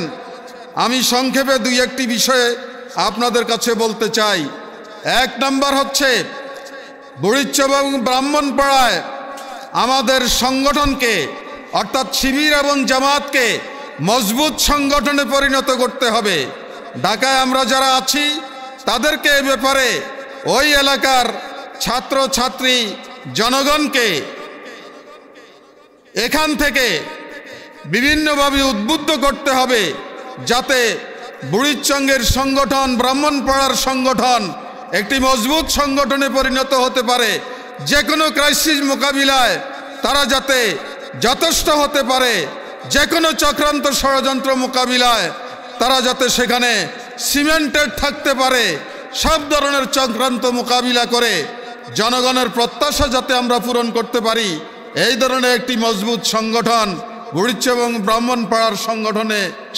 আমি সংক্ষেপে 2-1টি বিষয়ে আপনাদের কাছে বলতে চাই। 1 নম্বর হচ্ছে বুড়িচ্চর এবং ব্রাহ্মণপাড়ায় আমাদের সংগঠনকে অর্থাৎ শিবির এবং জামাতকে মজবুত সংগঠনে পরিণত করতে হবে। ঢাকায় আমরা যারা আছি তাদেরকে এ ব্যাপারে ওই এলাকার ছাত্র ছাত্রী জনগণকে এখান থেকে বিভিন্নভাবে উদ্বুদ্ধ করতে হবে, যাতে বুড়িচঙ্গের সংগঠন, ব্রাহ্মণপাড়ার সংগঠন একটি মজবুত সংগঠনে পরিণত হতে পারে। যে কোনো ক্রাইসিস মোকাবিলায় তারা যাতে যথেষ্ট হতে পারে, যে কোনো চক্রান্ত ষড়যন্ত্র মোকাবিলায় তারা যাতে সেখানে সিমেন্টেড থাকতে পারে। সব ধরনের চক্রান্ত মোকাবিলা করে জনগণের প্রত্যাশা যাতে আমরা পূরণ করতে পারি, এই ধরনের একটি মজবুত সংগঠন বুড়িচ্চর এবং ব্রাহ্মণপাড়ার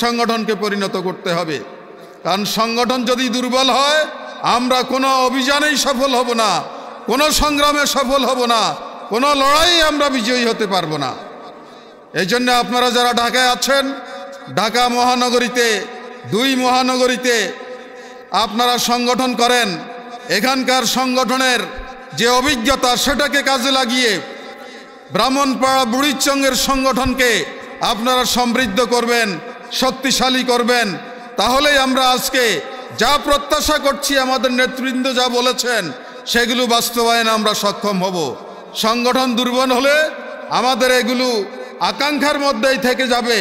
সংগঠনকে পরিণত করতে হবে। কারণ সংগঠন যদি দুর্বল হয় আমরা কোনো অভিযানেই সফল হব না, কোনো সংগ্রামে সফল হব না, কোনো লড়াই আমরা বিজয়ী হতে পারবো না। এই জন্য আপনারা যারা ঢাকায় আছেন, ঢাকা মহানগরীতে 2 মহানগরীতে আপনারা সংগঠন করেন, এখানকার সংগঠনের যে অভিজ্ঞতা সেটাকে কাজে লাগিয়ে ব্রাহ্মণপাড়া বুড়িচঙ্গের সংগঠনকে আপনারা সমৃদ্ধ করবেন, শক্তিশালী করবেন। তাহলেই আমরা আজকে যা প্রত্যাশা করছি, আমাদের নেতৃবৃন্দ যা বলেছেন, সেগুলো বাস্তবায়নে আমরা সক্ষম হব। সংগঠন দুর্বল হলে আমাদের এগুলো আকাঙ্ক্ষার মধ্যেই থেকে যাবে,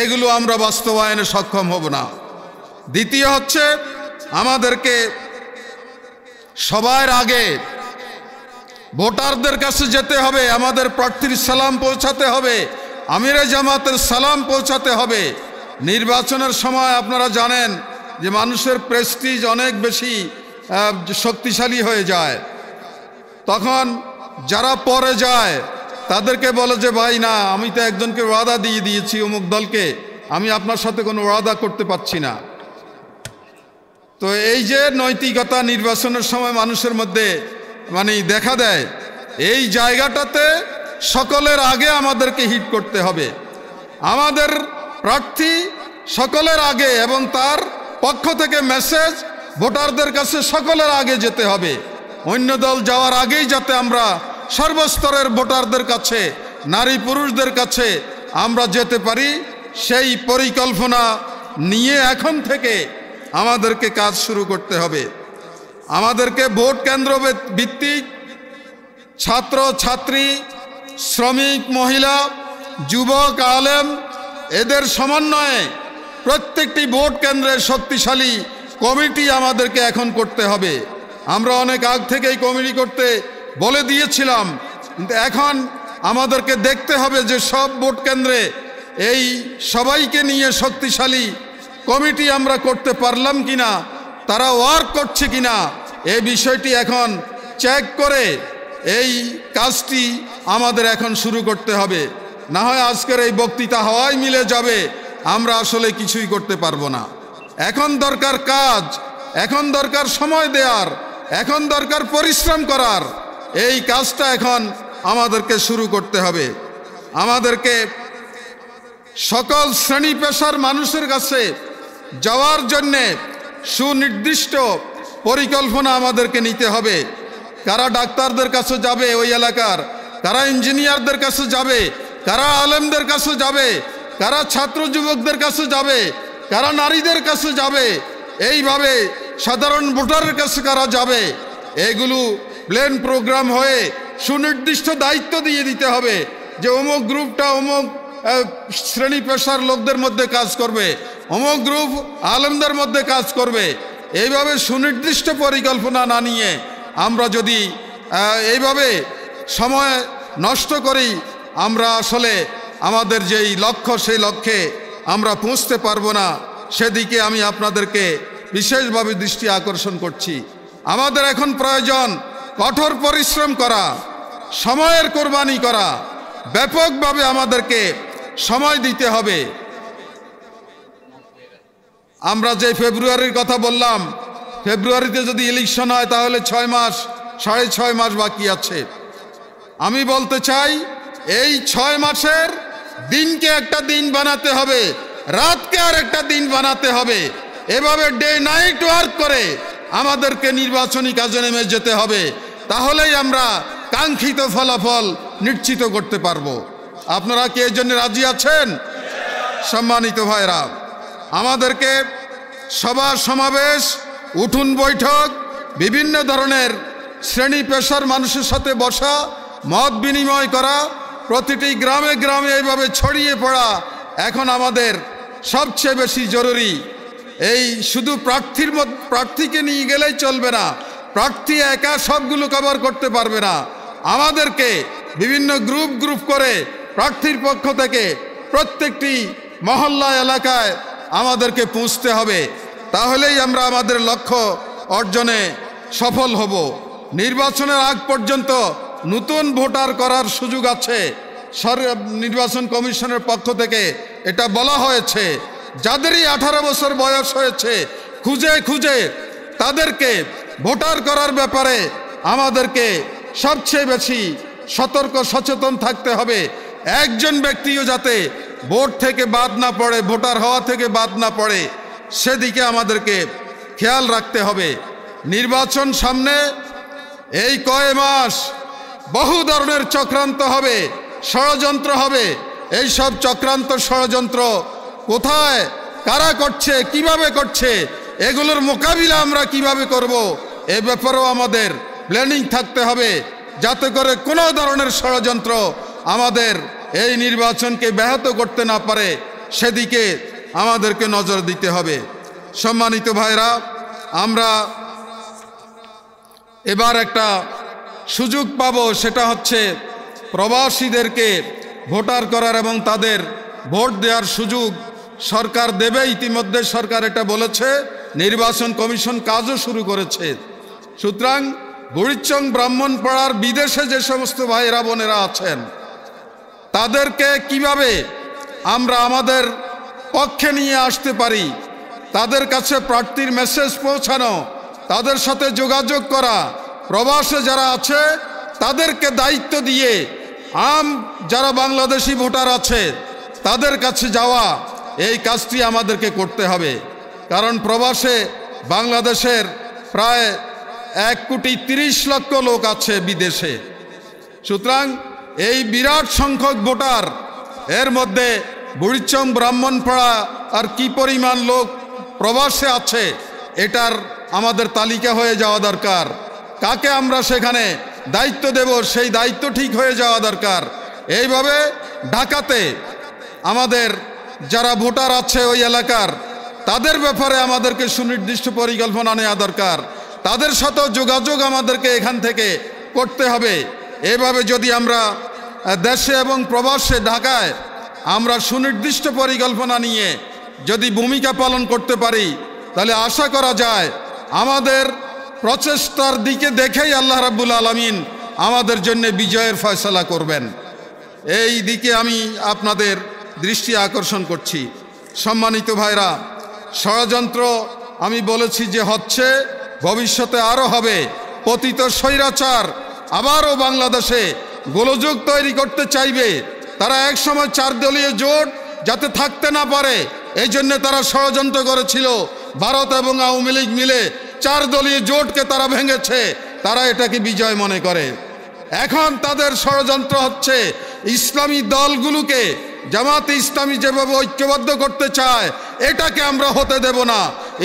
এগুলো আমরা বাস্তবায়নে সক্ষম হব না। দ্বিতীয় হচ্ছে, আমাদেরকে সবার আগে ভোটারদের কাছে যেতে হবে, আমাদের প্রার্থীর সালাম পৌঁছাতে হবে, আমিরে জামাতের সালাম পৌঁছাতে হবে। নির্বাচনের সময় আপনারা জানেন যে মানুষের প্রেস্টিজ অনেক বেশি শক্তিশালী হয়ে যায়। তখন যারা পরে যায় তাদেরকে বলে যে ভাই না, আমি তো একজনকে ওয়াদা দিয়ে দিয়েছি অমুক দলকে, আমি আপনার সাথে কোনো ওয়াদা করতে পারছি না। তো এই যে নৈতিকতা নির্বাচনের সময় মানুষের মধ্যে দেখা দেয়, এই জায়গাটাতে সকলের আগে আমাদেরকে হিট করতে হবে। আমাদের প্রার্থী সকলের আগে এবং তার পক্ষ থেকে মেসেজ ভোটারদের কাছে সকলের আগে যেতে হবে। অন্য দল যাওয়ার আগেই যাতে আমরা সর্বস্তরের ভোটারদের কাছে, নারী পুরুষদের কাছে আমরা যেতে পারি, সেই পরিকল্পনা নিয়ে এখন থেকে আমাদেরকে কাজ শুরু করতে হবে। আমাদেরকে ভোট কেন্দ্র ভিত্তিক ছাত্র ছাত্রী, শ্রমিক, মহিলা, যুবক, আলেম এদের সমন্বয়ে প্রত্যেকটি ভোট কেন্দ্রে শক্তিশালী কমিটি আমাদেরকে এখন করতে হবে। আমরা অনেক আগ থেকেই কমিটি করতে বলে দিয়েছিলাম, কিন্তু এখন আমাদেরকে দেখতে হবে যে সব ভোট কেন্দ্রে এই সবাইকে নিয়ে শক্তিশালী কমিটি আমরা করতে পারলাম কিনা, তারা ওয়ার্ক করছে কিনা, এই বিষয়টি এখন চেক করে এই কাজটি আমাদের এখন শুরু করতে হবে। না হয় আজকের এই বক্তৃতা হওয়াই মিলে যাবে, আমরা আসলে কিছুই করতে পারবো না। এখন দরকার কাজ, এখন দরকার সময় দেওয়ার, এখন দরকার পরিশ্রম করার। এই কাজটা এখন আমাদেরকে শুরু করতে হবে। আমাদেরকে সকল শ্রেণী পেশার মানুষের কাছে যাওয়ার জন্যে সুনির্দিষ্ট পরিকল্পনা আমাদেরকে নিতে হবে। কারা ডাক্তারদের কাছে যাবে ওই এলাকার, কারা ইঞ্জিনিয়ারদের কাছে যাবে, কারা আলেমদের কাছে যাবে, কারা ছাত্র যুবকদের কাছে যাবে, কারা নারীদের কাছে যাবে, এইভাবে সাধারণ ভোটারের কাছে কারা যাবে, এগুলো প্ল্যান প্রোগ্রাম হয়ে সুনির্দিষ্ট দায়িত্ব দিয়ে দিতে হবে যে অমুক গ্রুপটা অমুক শ্রেণী পেশার লোকদের মধ্যে কাজ করবে, অমুক গ্রুপ আলেমদের মধ্যে কাজ করবে। এইভাবে সুনির্দিষ্ট পরিকল্পনা না নিয়ে আমরা যদি এইভাবে সময় নষ্ট করি, আমরা আসলে আমাদের যেই লক্ষ্য সেই লক্ষ্যে আমরা পৌঁছতে পারবো না। সেদিকে আমি আপনাদেরকে বিশেষভাবে দৃষ্টি আকর্ষণ করছি। আমাদের এখন প্রয়োজন কঠোর পরিশ্রম করা, সময়ের কোরবানি করা, ব্যাপকভাবে আমাদেরকে সময় দিতে হবে। আমরা যে ফেব্রুয়ারির কথা বললাম, ফেব্রুয়ারিতে যদি ইলেকশন হয় তাহলে 6 মাস, 6.5 মাস বাকি আছে। আমি বলতে চাই এই 6 মাসের দিনকে একটা দিন বানাতে হবে, রাতকে আর একটা দিন বানাতে হবে। এভাবে ডে নাইট ওয়ার্ক করে আমাদেরকে নির্বাচনী কাজে নেমে যেতে হবে। তাহলেই আমরা কাঙ্ক্ষিত ফলাফল নিশ্চিত করতে পারবো। আপনারা কি এর জন্য রাজি আছেন? সম্মানিত ভাইরা, আমাদেরকে সভা সমাবেশ, উঠুন বৈঠক, বিভিন্ন ধরনের শ্রেণী পেশার মানুষের সাথে বসা, মত বিনিময় করা, প্রতিটি গ্রামে গ্রামে এইভাবে ছড়িয়ে পড়া এখন আমাদের সবচেয়ে বেশি জরুরি। এই শুধু প্রার্থীকে নিয়ে গেলেই চলবে না, প্রার্থী একা সবগুলো কভার করতে পারবে না। আমাদেরকে বিভিন্ন গ্রুপ করে প্রার্থীর পক্ষ থেকে প্রত্যেকটি মহল্লা এলাকায় আমাদেরকে পৌঁছতে হবে। তাহলেই আমরা আমাদের লক্ষ্য অর্জনে সফল হব। নির্বাচনের আগ পর্যন্ত নতুন ভোটার করার সুযোগ আছে। নির্বাচন কমিশনের পক্ষ থেকে এটা বলা হয়েছে, যাদেরই 18 বছর বয়স হয়েছে খুঁজে খুঁজে তাদেরকে ভোটার করার ব্যাপারে আমাদেরকে সবচেয়ে বেশি সতর্ক সচেতন থাকতে হবে। একজন ব্যক্তিও যাতে ভোট থেকে বাদ না পড়ে, ভোটার হওয়া থেকে বাদ না পড়ে, সেদিকে আমাদেরকে খেয়াল রাখতে হবে। নির্বাচন সামনে, এই কয় মাস বহু ধরনের চক্রান্ত হবে, ষড়যন্ত্র হবে। এই সব চক্রান্ত ষড়যন্ত্র কোথায় কারা করছে, কিভাবে করছে, এগুলোর মোকাবিলা আমরা কিভাবে করব, এ ব্যাপারেও আমাদের প্ল্যানিং থাকতে হবে, যাতে করে কোনো ধরনের ষড়যন্ত্র আমাদের এই নির্বাচনকে ব্যাহত করতে না পারে, সেদিকে আমাদেরকে নজর দিতে হবে। সম্মানিত ভাইরা, আমরা এবার একটা সুযোগ পাব, সেটা হচ্ছে প্রবাসীদেরকে ভোটার করার এবং তাদের ভোট দেওয়ার সুযোগ সরকার দেবে। ইতিমধ্যে সরকার এটা বলেছে, নির্বাচন কমিশন কাজও শুরু করেছে। সুতরাং বুড়িচং ব্রাহ্মণপাড়ার বিদেশে যে সমস্ত ভাইরা বোনেরা আছেন, তাদেরকে কিভাবে আমরা আমাদের পক্ষে নিয়ে আসতে পারি, তাদের কাছে প্রার্থীর মেসেজ পৌঁছানো, তাদের সাথে যোগাযোগ করা, প্রবাসে যারা আছে তাদেরকে দায়িত্ব দিয়ে যারা বাংলাদেশি ভোটার আছে তাদের কাছে যাওয়া, এই কাজটি আমাদেরকে করতে হবে। কারণ প্রবাসে বাংলাদেশের প্রায় 1,30,00,000 লোক আছে বিদেশে। সুতরাং এই বিরাট সংখ্যক ভোটার, এর মধ্যে বুড়িচং ব্রাহ্মণপাড়া আর কি পরিমাণ লোক প্রবাসে আছে, এটার আমাদের তালিকা হয়ে যাওয়া দরকার। কাকে আমরা সেখানে দায়িত্ব দেব, সেই দায়িত্ব ঠিক হয়ে যাওয়া দরকার। এইভাবে ঢাকাতে আমাদের যারা ভোটার আছে ওই এলাকার, তাদের ব্যাপারে আমাদেরকে সুনির্দিষ্ট পরিকল্পনা নেওয়া দরকার। তাদের সাথেও যোগাযোগ আমাদেরকে এখান থেকে করতে হবে। এভাবে যদি আমরা দেশে এবং প্রবাসে ঢাকায় আমরা সুনির্দিষ্ট পরিকল্পনা নিয়ে যদি ভূমিকা পালন করতে পারি, তাহলে আশা করা যায় আমাদের প্রচেষ্টার দিকে দেখেই আল্লাহ রাব্বুল আলামিন আমাদের জন্য বিজয়ের ফয়সালা করবেন। এই দিকে আমি আপনাদের দৃষ্টি আকর্ষণ করছি। সম্মানিত ভাইরা, ষড়যন্ত্র আমি বলেছি যে হচ্ছে, ভবিষ্যতে আরও হবে। পতিত স্বৈরাচার আবারও বাংলাদেশে গোলযোগ তৈরি করতে চাইবে। তারা একসময় 4 দলীয় জোট যাতে থাকতে না পারে, এই জন্য তারা ষড়যন্ত্র করেছিল। ভারত এবং আওয়ামী লীগ মিলে 4 দলীয় জোটকে তারা ভেঙেছে। তারা এটাকে বিজয় মনে করে। এখন তাদের ষড়যন্ত্র হচ্ছে ইসলামী দলগুলোকে, জামাতে ইসলামী যেভাবে ঐক্যবদ্ধ করতে চায়, এটাকে আমরা হতে দেব না।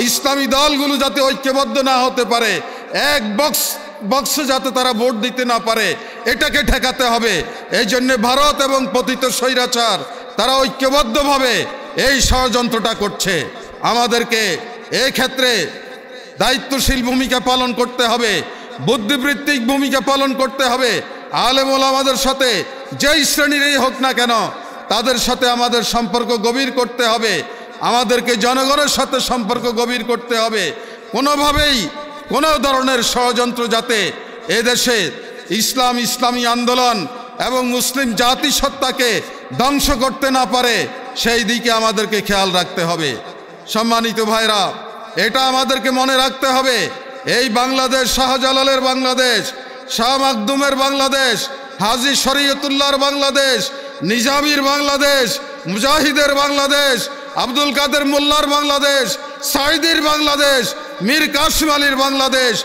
ইসলামী দলগুলো যাতে ঐক্যবদ্ধ না হতে পারে, এক বক্সে যাতে তারা ভোট দিতে না পারে, এটাকে ঠেকাতে হবে। এই জন্য ভারত এবং পতিত স্বৈরাচার তারা ঐক্যবদ্ধভাবে এই ষড়যন্ত্রটা করছে। আমাদেরকে এই ক্ষেত্রে দায়িত্বশীল ভূমিকা পালন করতে হবে, বুদ্ধিবৃত্তিক ভূমিকা পালন করতে হবে। আলেম ওলামাদের সাথে যেই শ্রেণীরই হোক না কেন, তাদের সাথে আমাদের সম্পর্ক গভীর করতে হবে। আমাদেরকে জনগণের সাথে সম্পর্ক গভীর করতে হবে। কোনোভাবেই কোনো ধরনের ষড়যন্ত্র যাতে এদেশে ইসলামী আন্দোলন এবং মুসলিম জাতিসত্তাকে ধ্বংস করতে না পারে, সেই দিকে আমাদেরকে খেয়াল রাখতে হবে। সম্মানিত ভাইরা, এটা আমাদেরকে মনে রাখতে হবে, এই বাংলাদেশ শাহজালালের বাংলাদেশ, শাহ মাকদুমের বাংলাদেশ, হাজী শরীয়তুল্লাহর বাংলাদেশ, নিজামীর বাংলাদেশ, মুজাহিদের বাংলাদেশ, আব্দুল কাদের মোল্লার বাংলাদেশ, সাইদির বাংলাদেশ, মীর কাসিম আলীর বাংলাদেশ,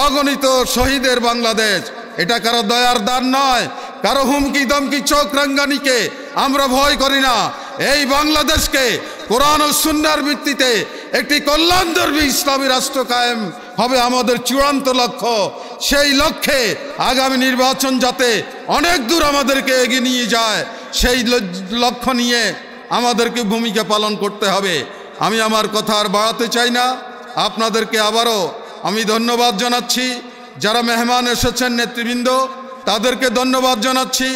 অগণিত শহীদের বাংলাদেশ। এটা কারো দয়ার দান নয়, কারো হুমকি দমকি চোখ রাঙ্গানিকে আমরা ভয় করি না। এই বাংলাদেশকে কোরআন ও সুন্নাহর ভিত্তিতে একটি কল্যাণধর্মী ইসলামী রাষ্ট্র কায়েম হবে আমাদের চূড়ান্ত লক্ষ্য। সেই লক্ষ্যে আগামী নির্বাচন যাতে অনেক দূর আমাদেরকে এগিয়ে নিয়ে যায়, সেই লক্ষ্য নিয়ে আমাদেরকে ভূমিকা পালন করতে হবে। আমি আমার কথা আর বাড়াতে চাই না। আপনাদেরকে আবারও আমি ধন্যবাদ জানাচ্ছি। যারা মেহমান এসেছেন নেতৃবৃন্দ, তাদেরকে ধন্যবাদ জানাচ্ছি।